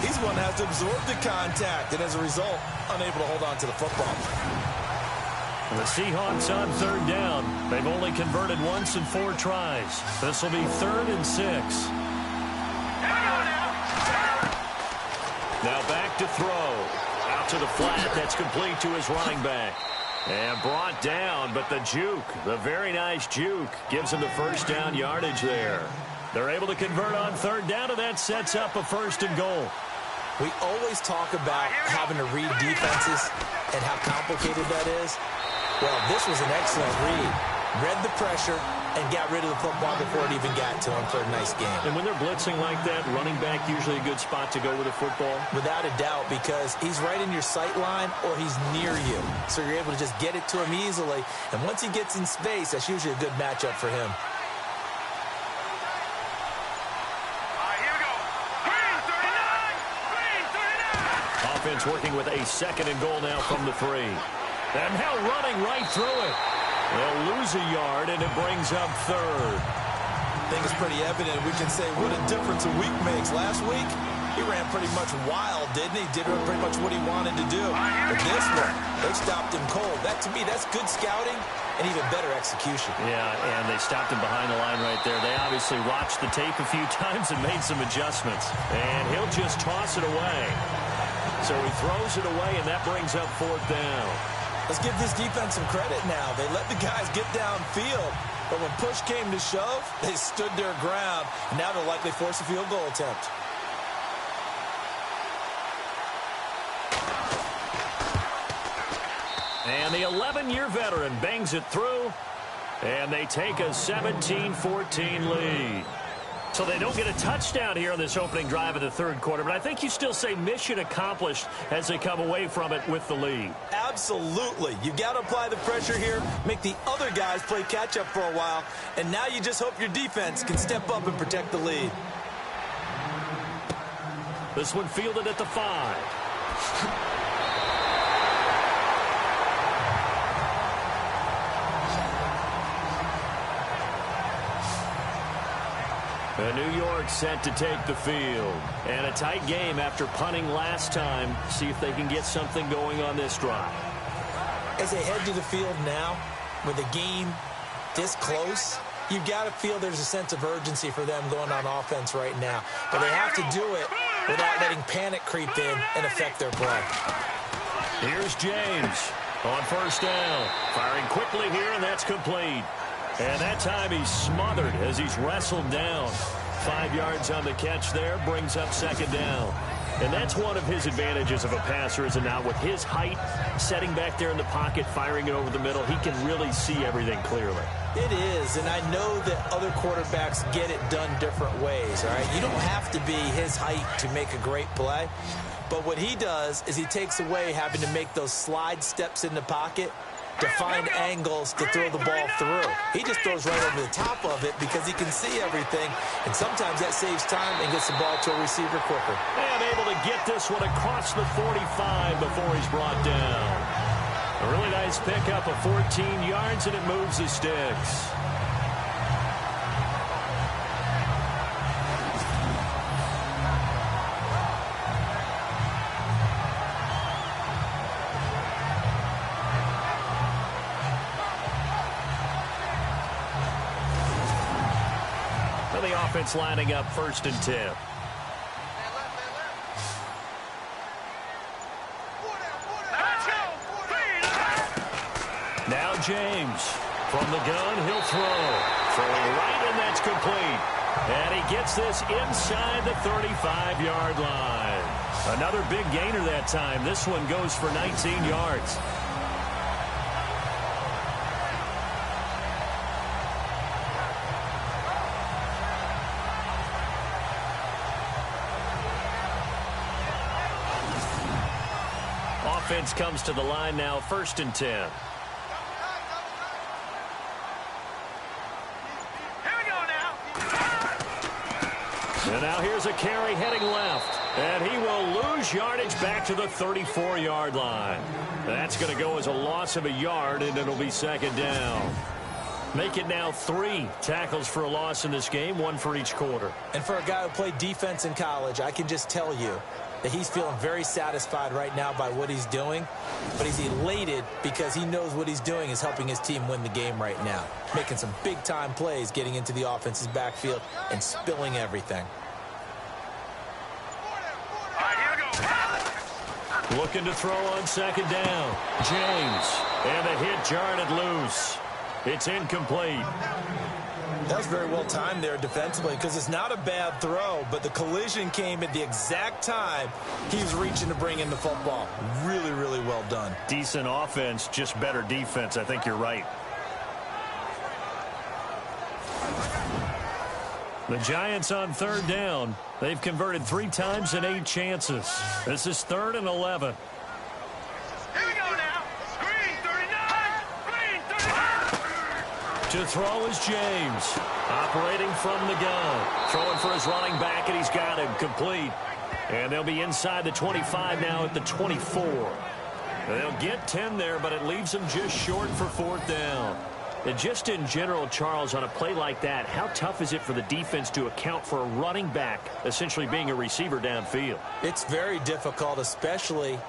he's one that has to absorb the contact, and as a result, unable to hold on to the football. The Seahawks on third down. They've only converted once in 4 tries. This will be 3rd and 6. Now back to throw. Out to the flat. That's complete to his running back. And brought down, but the juke, the very nice juke, gives him the first down yardage there. They're able to convert on third down, and that sets up a 1st and goal. We always talk about having to read defenses and how complicated that is. Well, this was an excellent read. Read the pressure and got rid of the football before it even got to him for a nice game. And when they're blitzing like that, running back usually a good spot to go with the football? Without a doubt, because he's right in your sight line or he's near you. So you're able to just get it to him easily. And once he gets in space, that's usually a good matchup for him. Offense working with a 2nd and goal now from the 3. And now running right through it. They'll lose a yard, and it brings up 3rd. I think it's pretty evident. We can say what a difference a week makes. Last week, he ran pretty much wild, didn't he? Did pretty much what he wanted to do. But this one, they stopped him cold. That, to me, that's good scouting and even better execution. Yeah, and they stopped him behind the line right there. They obviously watched the tape a few times and made some adjustments. And he'll just toss it away. So he throws it away, and that brings up 4th down. Let's give this defense some credit now. They let the guys get downfield, but when push came to shove, they stood their ground, and now they'll likely force a field goal attempt. And the 11-year veteran bangs it through, and they take a 17-14 lead. So they don't get a touchdown here on this opening drive of the 3rd quarter, but I think you still say mission accomplished as they come away from it with the lead. Absolutely. You got to apply the pressure here, make the other guys play catch-up for a while, and now you just hope your defense can step up and protect the lead. This one fielded at the 5. New York set to take the field. And a tight game after punting last time. See if they can get something going on this drive. As they head to the field now, with the game this close, you've got to feel there's a sense of urgency for them going on offense right now. But they have to do it without letting panic creep in and affect their play. Here's James on first down. Firing quickly here, and that's complete. And that time he's smothered as he's wrestled down. 5 yards on the catch there, brings up second down. And that's one of his advantages of a passer, is it not? With his height, setting back there in the pocket, firing it over the middle, he can really see everything clearly. It is, and I know that other quarterbacks get it done different ways, all right? You don't have to be his height to make a great play. But what he does is he takes away having to make those slide steps in the pocket to find angles to throw the ball through. He just throws right over the top of it because he can see everything, and sometimes that saves time and gets the ball to a receiver quicker. And able to get this one across the 45 before he's brought down. A really nice pickup of 14 yards, and it moves the sticks. The offense lining up 1st and 10. Now James from the gun, he'll throw. Throwing right, and that's complete. And he gets this inside the 35-yard line. Another big gainer that time. This one goes for 19 yards. Offense comes to the line now, 1st and 10. Here we go now. And now here's a carry heading left. And he will lose yardage back to the 34-yard line. That's going to go as a loss of a yard, and it'll be 2nd down. Make it now 3 tackles for a loss in this game, 1 for each quarter. And for a guy who played defense in college, I can just tell you that he's feeling very satisfied right now by what he's doing, but he's elated because he knows what he's doing is helping his team win the game right now, making some big-time plays, getting into the offense's backfield and spilling everything. All right, here we go. Looking to throw on 2nd down. James, and the hit jarred loose. It's incomplete. That was very well timed there defensively because it's not a bad throw, but the collision came at the exact time he was reaching to bring in the football. Really, really well done. Decent offense, just better defense. I think you're right. The Giants on 3rd down. They've converted 3 times in 8 chances. This is 3rd and 11. Here we go now. Green 39. Green 39. To throw is James. Operating from the gun. Throwing for his running back, and he's got him complete. And they'll be inside the 25 now at the 24. They'll get 10 there, but it leaves them just short for 4th down. And just in general, Charles, on a play like that, how tough is it for the defense to account for a running back essentially being a receiver downfield? It's very difficult, especially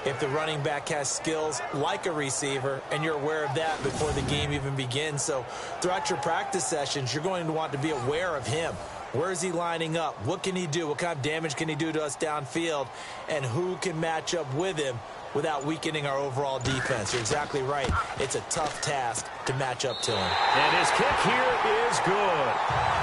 if the running back has skills like a receiver, and you're aware of that before the game even begins. So throughout your practice sessions, you're going to want to be aware of him. Where is he lining up? What can he do? What kind of damage can he do to us downfield? And who can match up with him without weakening our overall defense? You're exactly right. It's a tough task to match up to him. And his kick here is good.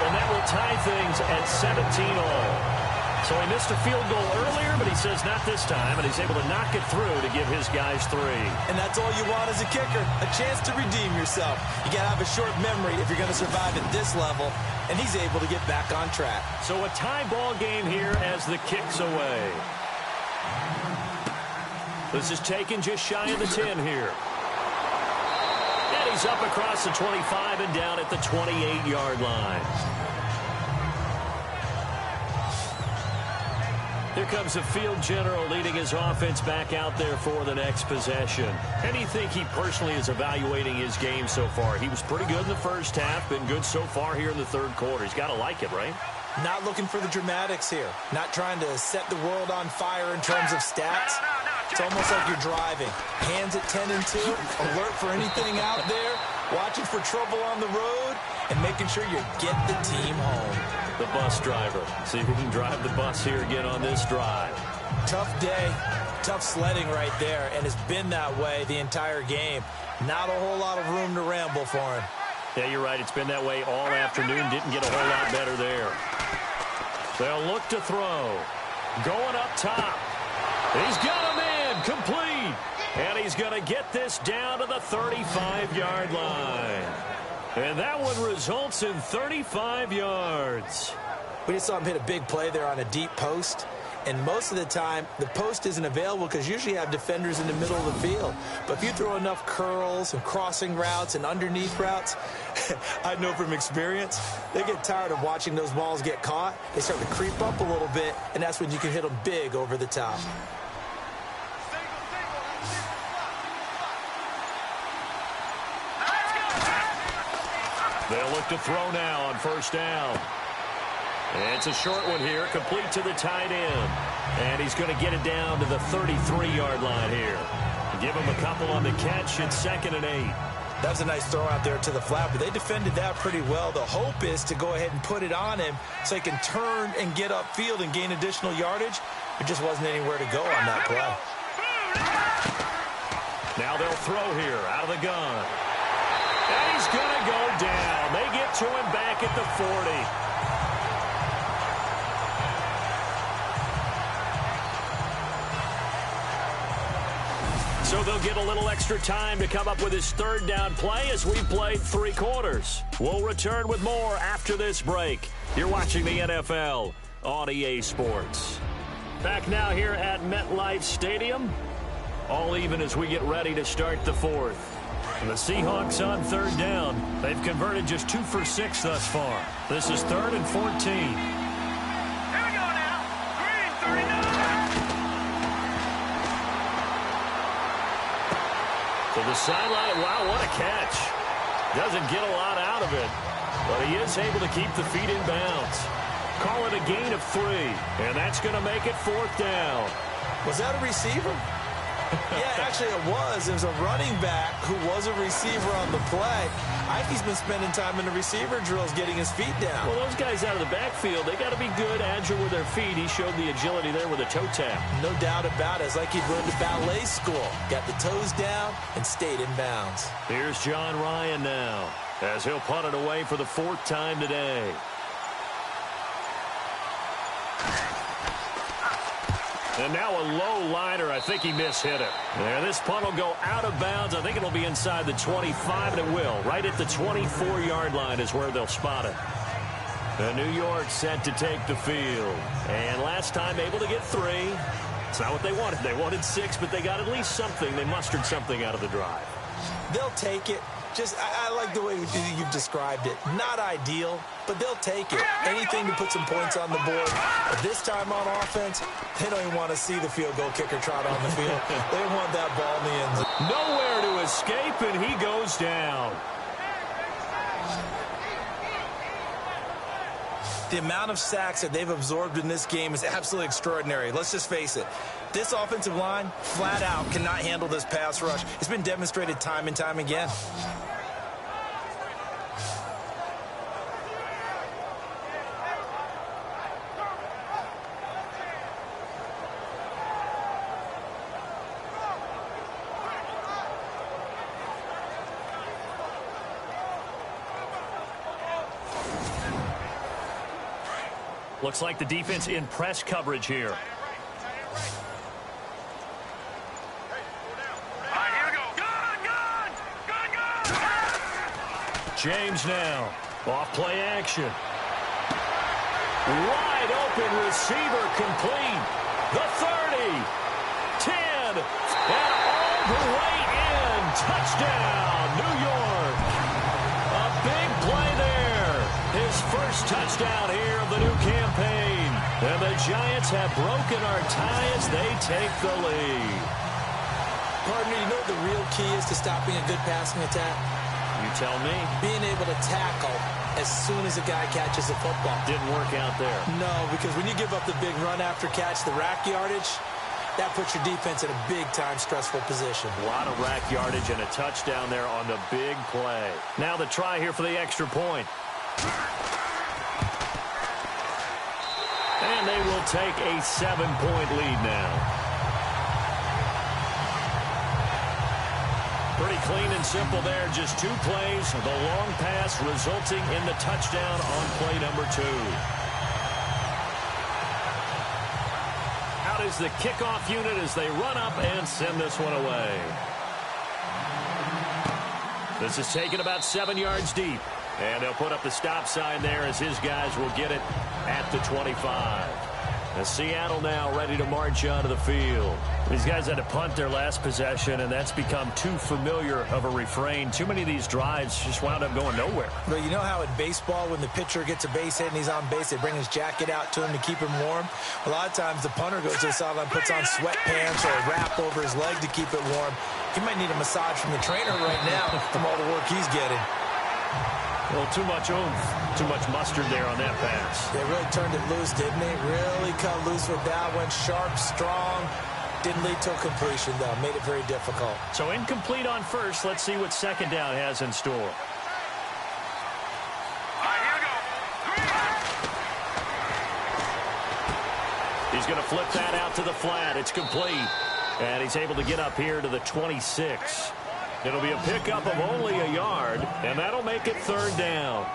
And that will tie things at 17-all. So he missed a field goal earlier, but he says not this time, and he's able to knock it through to give his guys 3. And that's all you want as a kicker, a chance to redeem yourself. You got to have a short memory if you're going to survive at this level, and he's able to get back on track. So a tie ball game here as the kick's away. This is taken just shy of the 10 here. And he's up across the 25 and down at the 28-yard line. Here comes the field general leading his offense back out there for the next possession. How do you think he personally is evaluating his game so far? He was pretty good in the first half, been good so far here in the 3rd quarter. He's got to like it, right? Not looking for the dramatics here. Not trying to set the world on fire in terms of stats. It's almost like you're driving. Hands at 10 and 2, alert for anything out there, watching for trouble on the road, and making sure you get the team home. The bus driver. See if he can drive the bus here again on this drive. Tough day. Tough sledding right there, and it's been that way the entire game. Not a whole lot of room to ramble for him. Yeah, you're right. It's been that way all afternoon. Didn't get a whole lot better there. They'll look to throw. Going up top. He's got a man complete. And he's going to get this down to the 35-yard line. And that one results in 35 yards. We just saw him hit a big play there on a deep post. And most of the time, the post isn't available because usually you have defenders in the middle of the field. But if you throw enough curls and crossing routes and underneath routes, I know from experience, they get tired of watching those balls get caught. They start to creep up a little bit, and that's when you can hit them big over the top. They'll look to throw now on first down. It's a short one here, complete to the tight end. And he's going to get it down to the 33-yard line here. Give him a couple on the catch. It's 2nd and 8. That was a nice throw out there to the flat, but they defended that pretty well. The hope is to go ahead and put it on him so he can turn and get upfield and gain additional yardage. There just wasn't anywhere to go on that play. Now they'll throw here out of the gun. And he's going to go down. They get to him back at the 40. So they'll get a little extra time to come up with his 3rd down play as we played 3 quarters. We'll return with more after this break. You're watching the NFL on EA Sports. Back now here at MetLife Stadium. All even as we get ready to start the 4th. And the Seahawks on 3rd down. They've converted just 2 for 6 thus far. This is 3rd and 14. To the sideline. Wow, what a catch. Doesn't get a lot out of it, but he is able to keep the feet in bounds. Call it a gain of 3, and that's going to make it 4th down. Was that a receiver? Yeah, actually it was. It was a running back who was a receiver on the play. Ike's been spending time in the receiver drills getting his feet down. Well, those guys out of the backfield, they got to be good, agile with their feet. He showed the agility there with a toe tap. No doubt about it. It's like he'd run to ballet school. Got the toes down and stayed in bounds. Here's John Ryan now as he'll punt it away for the 4th time today. And now a low liner. I think he mishit it. There, this punt will go out of bounds. I think it'll be inside the 25, and it will. Right at the 24-yard line is where they'll spot it. The New York set to take the field. And last time able to get 3. It's not what they wanted. They wanted 6, but they got at least something. They mustered something out of the drive. They'll take it. Just, I like the way you've described it. Not ideal, but they'll take it. Anything to put some points on the board. But this time on offense, they don't even want to see the field goal kicker trot on the field. They want that ball in the end zone. Nowhere to escape, and he goes down. The amount of sacks that they've absorbed in this game is absolutely extraordinary. Let's just face it. This offensive line, flat out, cannot handle this pass rush. It's been demonstrated time and time again. Looks like the defense in press coverage here. James now. Off play action. Wide open receiver complete. The 30. 10. And all the way in. Touchdown, New York. A big play there. His first touchdown here of the new campaign. And the Giants have broken our tie as they take the lead. Partner, you know what the real key is to stopping a good passing attack? You tell me. Being able to tackle as soon as a guy catches the football. Didn't work out there. No, because when you give up the big run after catch, the rack yardage, that puts your defense in a big-time stressful position. A lot of rack yardage and a touchdown there on the big play. Now the try here for the extra point. And they will take a 7-point lead now. Pretty clean and simple there. Just 2 plays. The long pass resulting in the touchdown on play number 2. Out is the kickoff unit as they run up and send this one away. This is taken about 7 yards deep. And they'll put up the stop sign there as his guys will get it at the 25. And Seattle now ready to march onto the field. These guys had to punt their last possession, and that's become too familiar of a refrain. Too many of these drives just wound up going nowhere. But you know how in baseball, when the pitcher gets a base hit and he's on base, they bring his jacket out to him to keep him warm? A lot of times the punter goes to the sideline, puts on sweatpants or a wrap over his leg to keep it warm. He might need a massage from the trainer right now from all the work he's getting. Well, too much oomph, too much mustard there on that pass. They really turned it loose, didn't they? Really cut loose with that. Went sharp, strong. Didn't lead to a completion, though. Made it very difficult. So incomplete on first. Let's see what second down has in store. All right, here we go. He's going to flip that out to the flat. It's complete. And he's able to get up here to the 26. It'll be a pickup of only a yard, and that'll make it third down.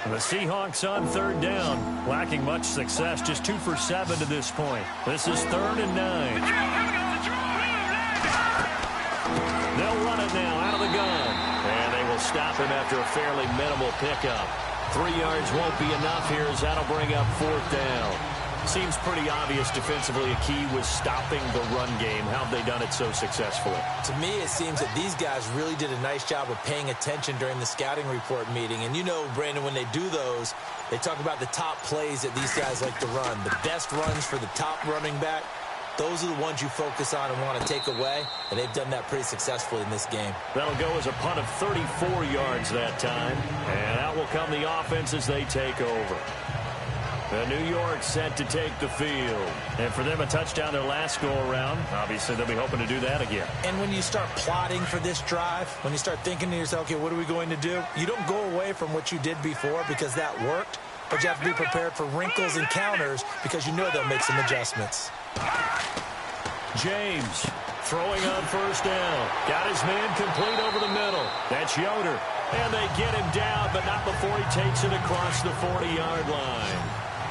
The Seahawks on third down, lacking much success, just 2 for 7 to this point. This is 3rd and 9. They'll run it now out of the gun, and they will stop him after a fairly minimal pickup. 3 yards won't be enough here as that'll bring up 4th down. Seems pretty obvious defensively a key was stopping the run game. How have they done it so successfully? To me, it seems that these guys really did a nice job of paying attention during the scouting report meeting. And you know, Brandon, when they do those, they talk about the top plays that these guys like to run. The best runs for the top running back, those are the ones you focus on and want to take away. And they've done that pretty successfully in this game. That'll go as a punt of 34 yards that time. And out will come the offense as they take over. New York set to take the field. And for them, a touchdown their last go-around. Obviously, they'll be hoping to do that again. And when you start plotting for this drive, when you start thinking to yourself, okay, what are we going to do? You don't go away from what you did before because that worked. But you have to be prepared for wrinkles and counters because you know they'll make some adjustments. James throwing on first down. Got his man complete over the middle. That's Yoder. And they get him down, but not before he takes it across the 40-yard line.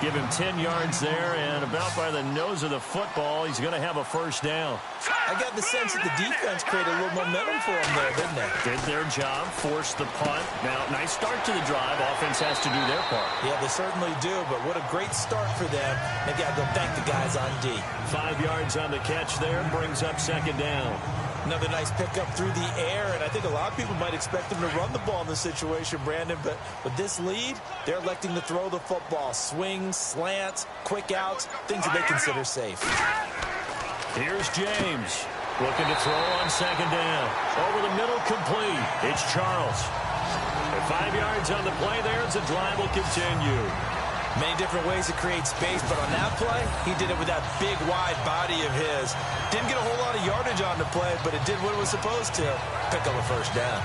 Give him 10 yards there, and about by the nose of the football, he's going to have a first down. I got the sense that the defense created a little momentum for him there, didn't they? Did their job, forced the punt. Now, nice start to the drive. Offense has to do their part. Yeah, they certainly do, but what a great start for them. They got to go thank the guys on D. 5 yards on the catch there, brings up second down. Another nice pickup through the air, and I think a lot of people might expect them to run the ball in this situation, Brandon, but with this lead, they're electing to throw the football. Swings, slants, quick outs, things that they consider safe. Here's James, looking to throw on second down. Over the middle, complete. It's Charles. And 5 yards on the play there as the drive will continue. Many different ways to create space, but on that play, he did it with that big, wide body of his. Didn't get a whole lot of yardage on the play, but it did what it was supposed to. Pick up a first down.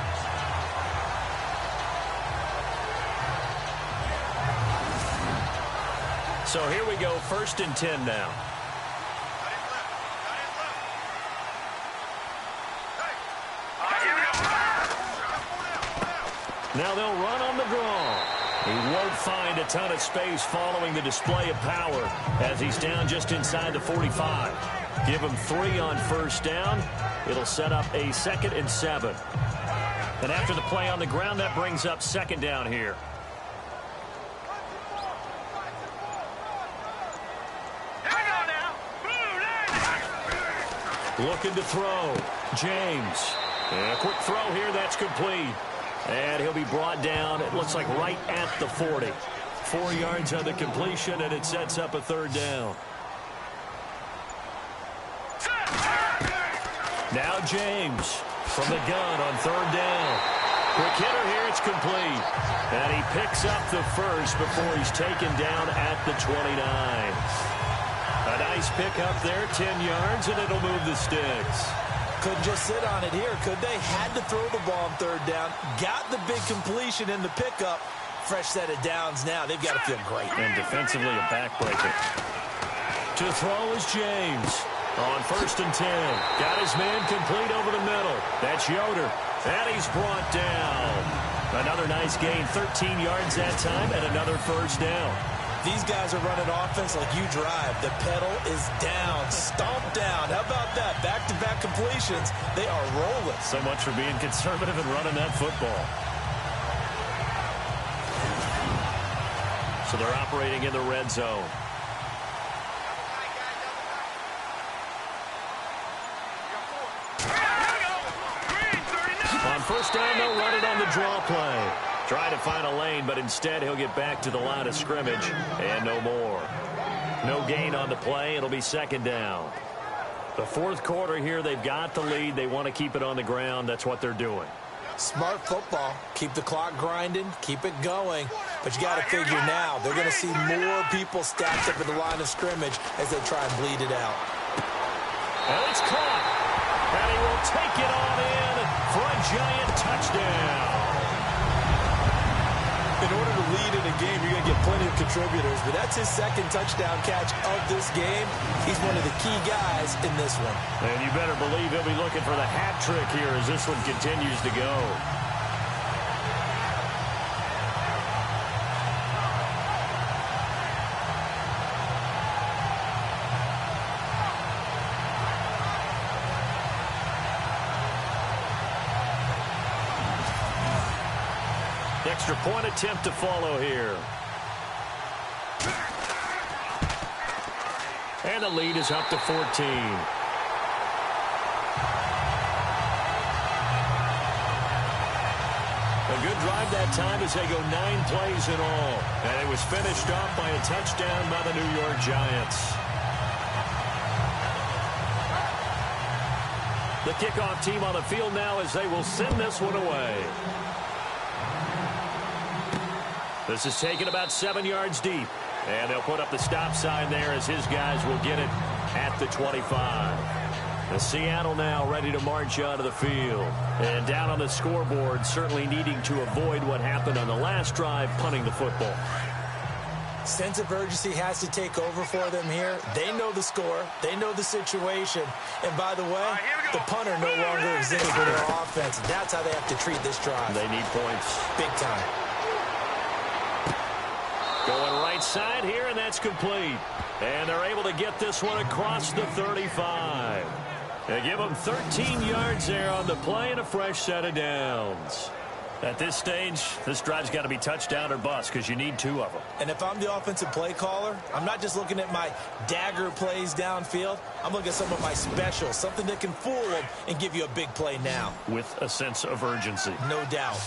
So here we go, 1st and 10 now. Now they'll run on the draw. He won't find a ton of space following the display of power as he's down just inside the 45. Give him 3 on first down. It'll set up a 2nd and 7. And after the play on the ground, that brings up second down here. Looking to throw. James. And a quick throw here. That's complete. And he'll be brought down, it looks like right at the 40. 4 yards on the completion, and it sets up a third down. Now James from the gun on third down. Quick hitter here, it's complete. And he picks up the first before he's taken down at the 29. A nice pickup there, 10 yards, and it'll move the sticks. Couldn't just sit on it here, could they? Had to throw the ball on third down. Got the big completion in the pickup. Fresh set of downs now. They've got to feel great. And defensively, a backbreaker. To throw is James. On 1st and 10. Got his man complete over the middle. That's Yoder. And he's brought down. Another nice gain, 13 yards that time, and another first down. These guys are running offense like you drive. The pedal is down, stomped down. How about that? Back-to-back completions. They are rolling. So much for being conservative and running that football. So they're operating in the red zone. On 1st down, they'll run it on the draw play. Try to find a lane, but instead he'll get back to the line of scrimmage and no more. No gain on the play. It'll be 2nd down. The 4th quarter here, they've got the lead. They want to keep it on the ground. That's what they're doing. Smart football. Keep the clock grinding. Keep it going. But you got to figure now, they're going to see more people stacked up at the line of scrimmage as they try and bleed it out. And it's caught. And he will take it on in for a giant touchdown. In order to lead in a game, you're going to get plenty of contributors, but that's his 2nd touchdown catch of this game. He's one of the key guys in this one. And you better believe he'll be looking for the hat trick here as this one continues to go. Extra point attempt to follow here. And the lead is up to 14. A good drive that time as they go 9 plays in all. And it was finished off by a touchdown by the New York Giants. The kickoff team on the field now as they will send this one away. This is taken about 7 yards deep. And they'll put up the stop sign there as his guys will get it at the 25. The Seattle now ready to march onto the field. And down on the scoreboard, certainly needing to avoid what happened on the last drive, punting the football. Sense of urgency has to take over for them here. They know the score. They know the situation. And by the way, the punter no longer exists for their offense. That's how they have to treat this drive. They need points. Big time. Going right side here, and that's complete. And they're able to get this one across the 35. They give them 13 yards there on the play and a fresh set of downs. At this stage, this drive's got to be touchdown or bust because you need 2 of them. And if I'm the offensive play caller, I'm not just looking at my dagger plays downfield. I'm looking at some of my specials, something that can fool them and give you a big play now. With a sense of urgency. No doubt.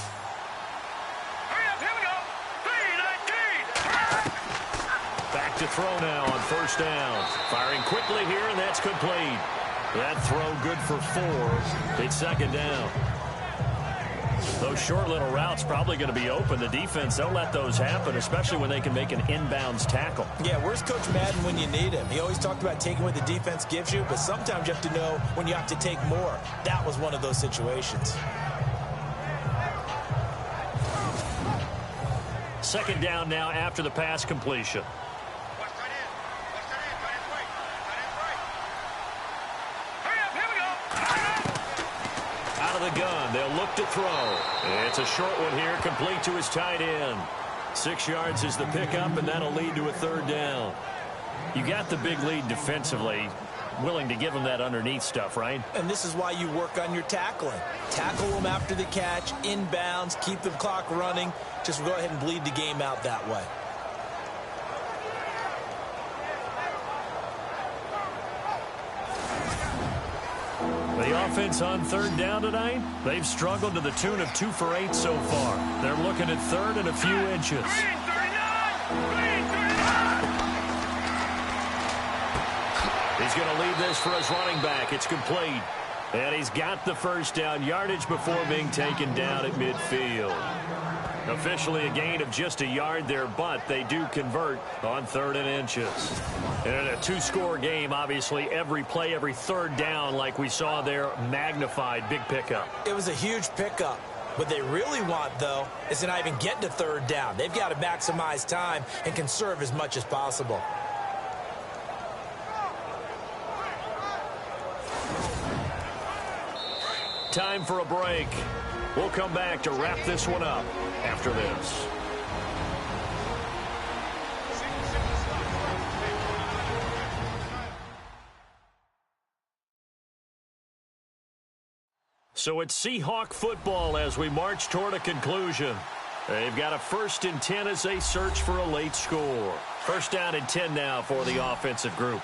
Back to throw now on 1st down. Firing quickly here, and that's complete. That throw good for 4. It's 2nd down. Those short little routes probably going to be open. The defense, they'll let those happen, especially when they can make an inbounds tackle. Yeah, where's Coach Madden when you need him? He always talked about taking what the defense gives you, but sometimes you have to know when you have to take more. That was one of those situations. 2nd down now after the pass completion. The gun. They'll look to throw. It's a short one here, complete to his tight end. 6 yards is the pickup, and that'll lead to a 3rd down. You got the big lead defensively. Willing to give him that underneath stuff, right? And this is why you work on your tackling. Tackle them after the catch, inbounds, keep the clock running. Just go ahead and bleed the game out that way. The offense on 3rd down tonight, they've struggled to the tune of 2 for 8 so far. They're looking at 3rd and a few inches. He's going to lead this for his running back. It's complete. And he's got the 1st down yardage before being taken down at midfield. Officially a gain of just a yard there, but they do convert on 3rd and inches. And in a 2-score game, obviously, every play, every 3rd down, like we saw there, magnified. Big pickup. It was a huge pickup. What they really want, though, is to not even get to 3rd down. They've got to maximize time and conserve as much as possible. Time for a break. We'll come back to wrap this one up after this. So it's Seahawk football as we march toward a conclusion. They've got a 1st and 10 as they search for a late score. 1st down and 10 now for the offensive group.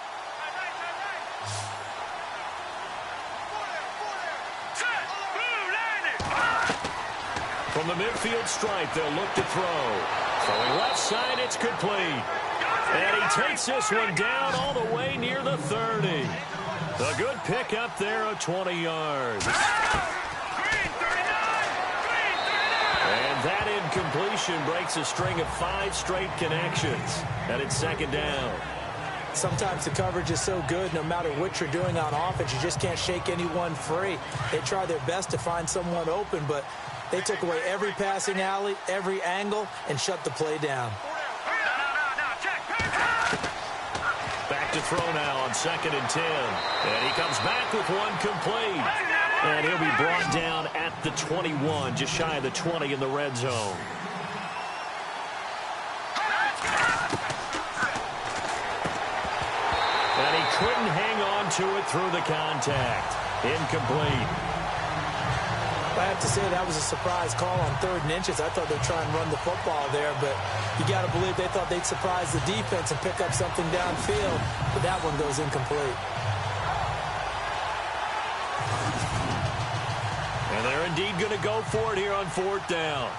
From the midfield stripe, they'll look to throw. Throwing left side, it's complete. And he takes this one down all the way near the 30. A good pick up there of 20 yards. And that incompletion breaks a string of 5 straight connections. And it's 2nd down. Sometimes the coverage is so good, no matter what you're doing on offense, you just can't shake anyone free. They try their best to find someone open, but they took away every passing alley, every angle, and shut the play down. Back to throw now on 2nd and 10. And he comes back with one complete. And he'll be brought down at the 21, just shy of the 20 in the red zone. And he couldn't hang on to it through the contact. Incomplete. I have to say that was a surprise call on 3rd and inches. I thought they'd try and run the football there, but you got to believe they thought they'd surprise the defense and pick up something downfield, but that one goes incomplete. And they're indeed going to go for it here on 4th down.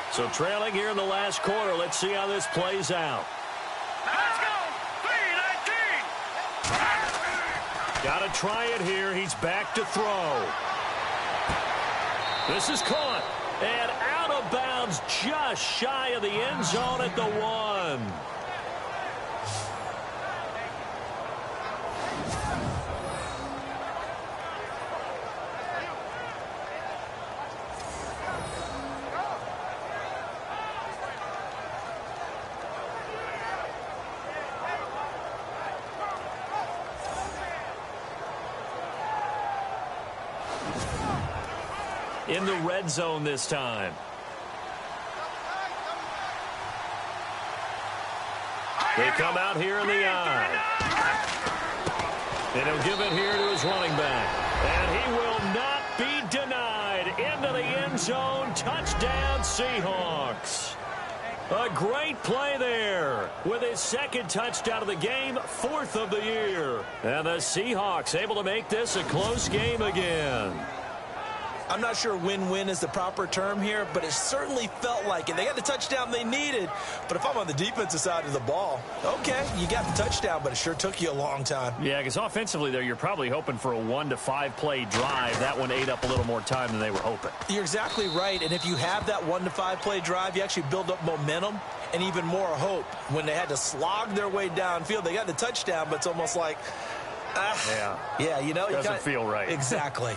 So trailing here in the last quarter, let's see how this plays out. Let's go! 3-19! Got to try it here. He's back to throw. This is caught and out of bounds just shy of the end zone at the 1. In the red zone this time. They come out here in the eye. And he'll give it here to his running back. And he will not be denied. Into the end zone. Touchdown, Seahawks. A great play there with his 2nd touchdown of the game, 4th of the year. And the Seahawks able to make this a close game again. I'm not sure win-win is the proper term here, but it certainly felt like it. They got the touchdown they needed, but if I'm on the defensive side of the ball, okay, you got the touchdown, but it sure took you a long time. Yeah, because offensively there, you're probably hoping for a 1 to 5 play drive. That one ate up a little more time than they were hoping. You're exactly right, and if you have that 1 to 5 play drive, you actually build up momentum and even more hope. When they had to slog their way downfield, they got the touchdown, but it's almost like, yeah, you know. Doesn't feel right. Exactly.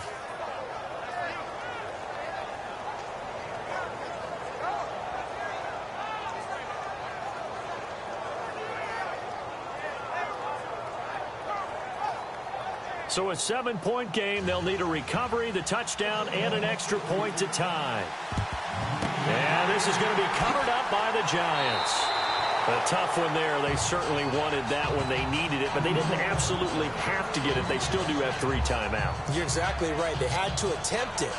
So a 7-point game. They'll need a recovery, the touchdown, and an extra point to tie. And this is going to be covered up by the Giants. A tough one there. They certainly wanted that when they needed it, but they didn't absolutely have to get it. They still do have 3 timeouts. You're exactly right. They had to attempt it.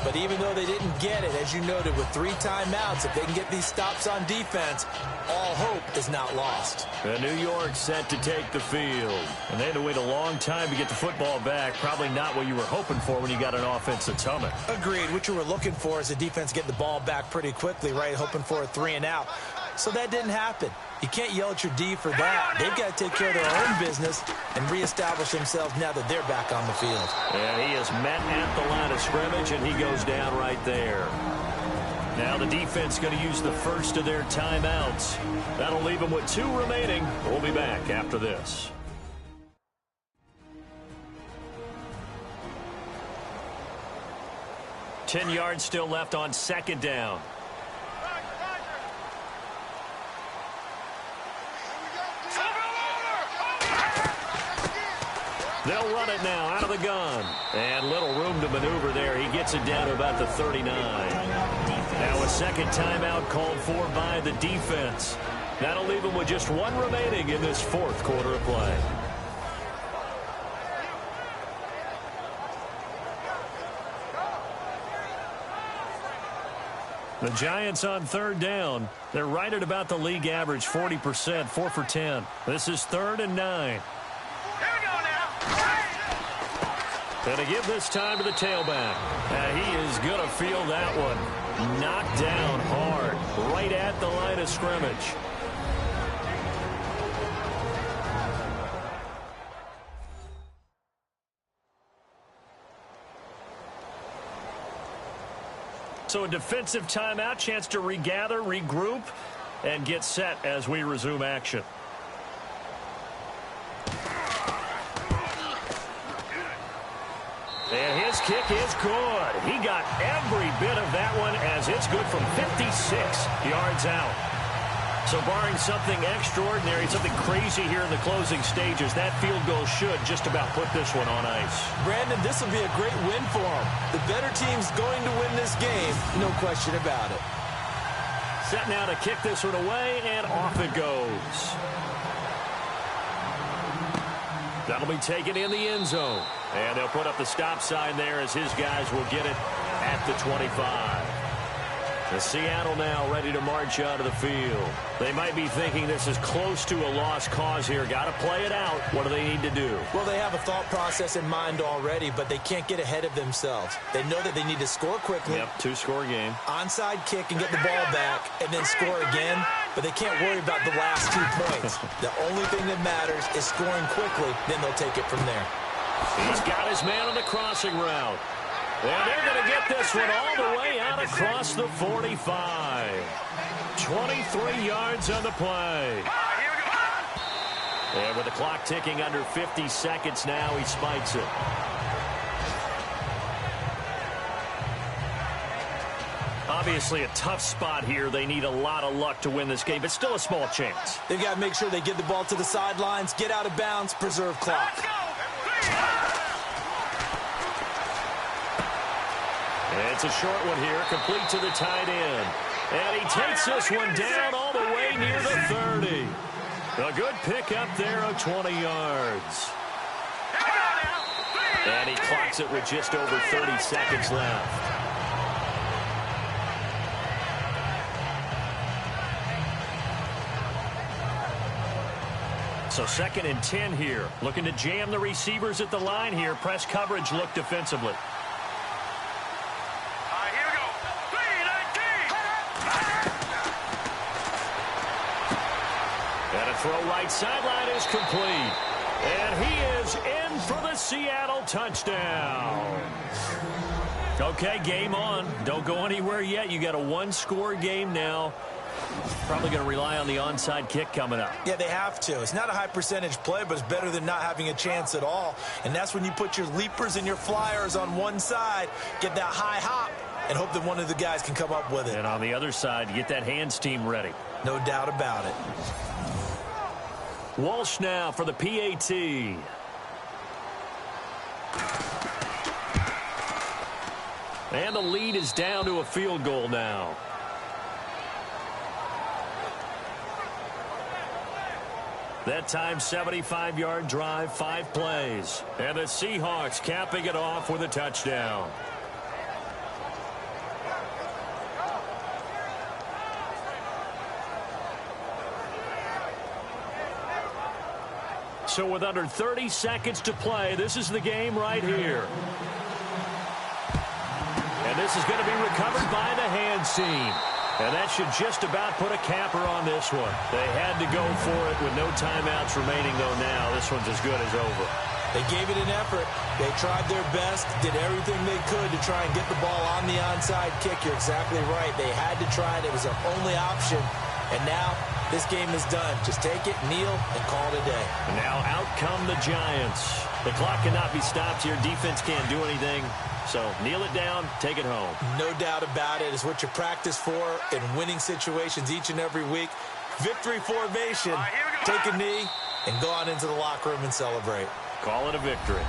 But even though they didn't get it, as you noted, with 3 timeouts, if they can get these stops on defense, all hope is not lost. And New York set to take the field. And they had to wait a long time to get the football back. Probably not what you were hoping for when you got an offense that's humming. Agreed. What you were looking for is the defense getting the ball back pretty quickly, right? Hoping for a 3 and out. So that didn't happen. You can't yell at your D for that. They've got to take care of their own business and reestablish themselves now that they're back on the field. And he is met at the line of scrimmage, and he goes down right there. Now the defense going to use the first of their timeouts. That'll leave them with 2 remaining. We'll be back after this. Ten yards still left on 2nd down. They'll run it now out of the gun. And little room to maneuver there. He gets it down to about the 39. Now a second timeout called for by the defense. That'll leave him with just one remaining in this fourth quarter of play. The Giants on third down. They're right at about the league average, 40%, 4 for 10. This is 3rd and 9. Here we go now. Going to give this time to the tailback. He is going to feel that one. Knocked down hard, right at the line of scrimmage. So a defensive timeout, chance to regather, regroup, and get set as we resume action. And his kick is good. He got every bit of that one as it's good from 56 yards out. So barring something extraordinary, something crazy here in the closing stages, that field goal should just about put this one on ice. Brandon, this will be a great win for him. The better team's going to win this game, no question about it. Set now to kick this one away, and off it goes. That'll be taken in the end zone. And they'll put up the stop sign there as his guys will get it at the 25. The Seattle now ready to march out of the field. They might be thinking this is close to a lost cause here. Got to play it out. What do they need to do? Well, they have a thought process in mind already, but they can't get ahead of themselves. They know that they need to score quickly. Yep, 2-score game. Onside kick and get the ball back and then score again, but they can't worry about the last 2 points. The only thing that matters is scoring quickly, then they'll take it from there. He's got his man on the crossing route. And they're going to get this one all the way out across the 45. 23 yards on the play. And with the clock ticking under 50 seconds now, he spikes it. Obviously a tough spot here. They need a lot of luck to win this game, but still a small chance. They've got to make sure they get the ball to the sidelines, get out of bounds, preserve clock. It's a short one here, complete to the tight end. And he takes this one down all the way near the 30. A good pickup there of 20 yards. And he clocks it with just over 30 seconds left. So 2nd and 10 here. Looking to jam the receivers at the line here. Press coverage look defensively. Throw right sideline is complete. And he is in for the Seattle touchdown. Okay, game on. Don't go anywhere yet. You got a 1-score game now. Probably going to rely on the onside kick coming up. Yeah, they have to. It's not a high percentage play, but it's better than not having a chance at all. And that's when you put your leapers and your flyers on one side, get that high hop, and hope that one of the guys can come up with it. And on the other side, get that hands team ready. No doubt about it. Walsh now for the PAT. And the lead is down to a field goal now. That time, 75-yard drive, 5 plays. And the Seahawks capping it off with a touchdown. So with under 30 seconds to play, this is the game right here. And this is going to be recovered by the hands team. And that should just about put a capper on this one. They had to go for it with no timeouts remaining, though, now. This one's as good as over. They gave it an effort. They tried their best, did everything they could to try and get the ball on the onside kick. You're exactly right. They had to try it. It was their only option. And now this game is done. Just take it, kneel, and call it a day. And now out come the Giants. The clock cannot be stopped here. Defense can't do anything. So kneel it down, take it home. No doubt about it. It's what you practice for in winning situations each and every week. Victory formation. Take a knee and go on into the locker room and celebrate. call it a victory.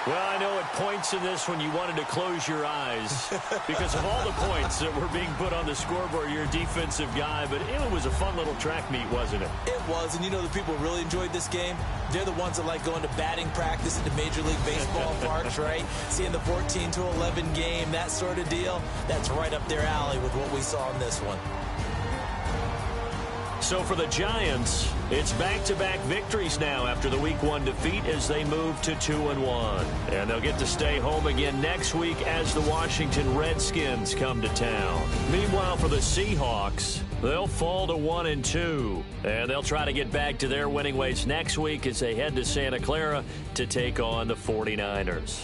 Well, I know at points in this when you wanted to close your eyes because of all the points that were being put on the scoreboard. You're a defensive guy, but it was a fun little track meet, wasn't it? It was, and you know the people who really enjoyed this game? They're the ones that like going to batting practice at the Major League Baseball parks, right? Seeing the 14-11 game, that sort of deal, that's right up their alley with what we saw in this one. So for the Giants, it's back-to-back victories now after the Week 1 defeat as they move to 2-1. And they'll get to stay home again next week as the Washington Redskins come to town. Meanwhile, for the Seahawks, they'll fall to 1-2. And they'll try to get back to their winning ways next week as they head to Santa Clara to take on the 49ers.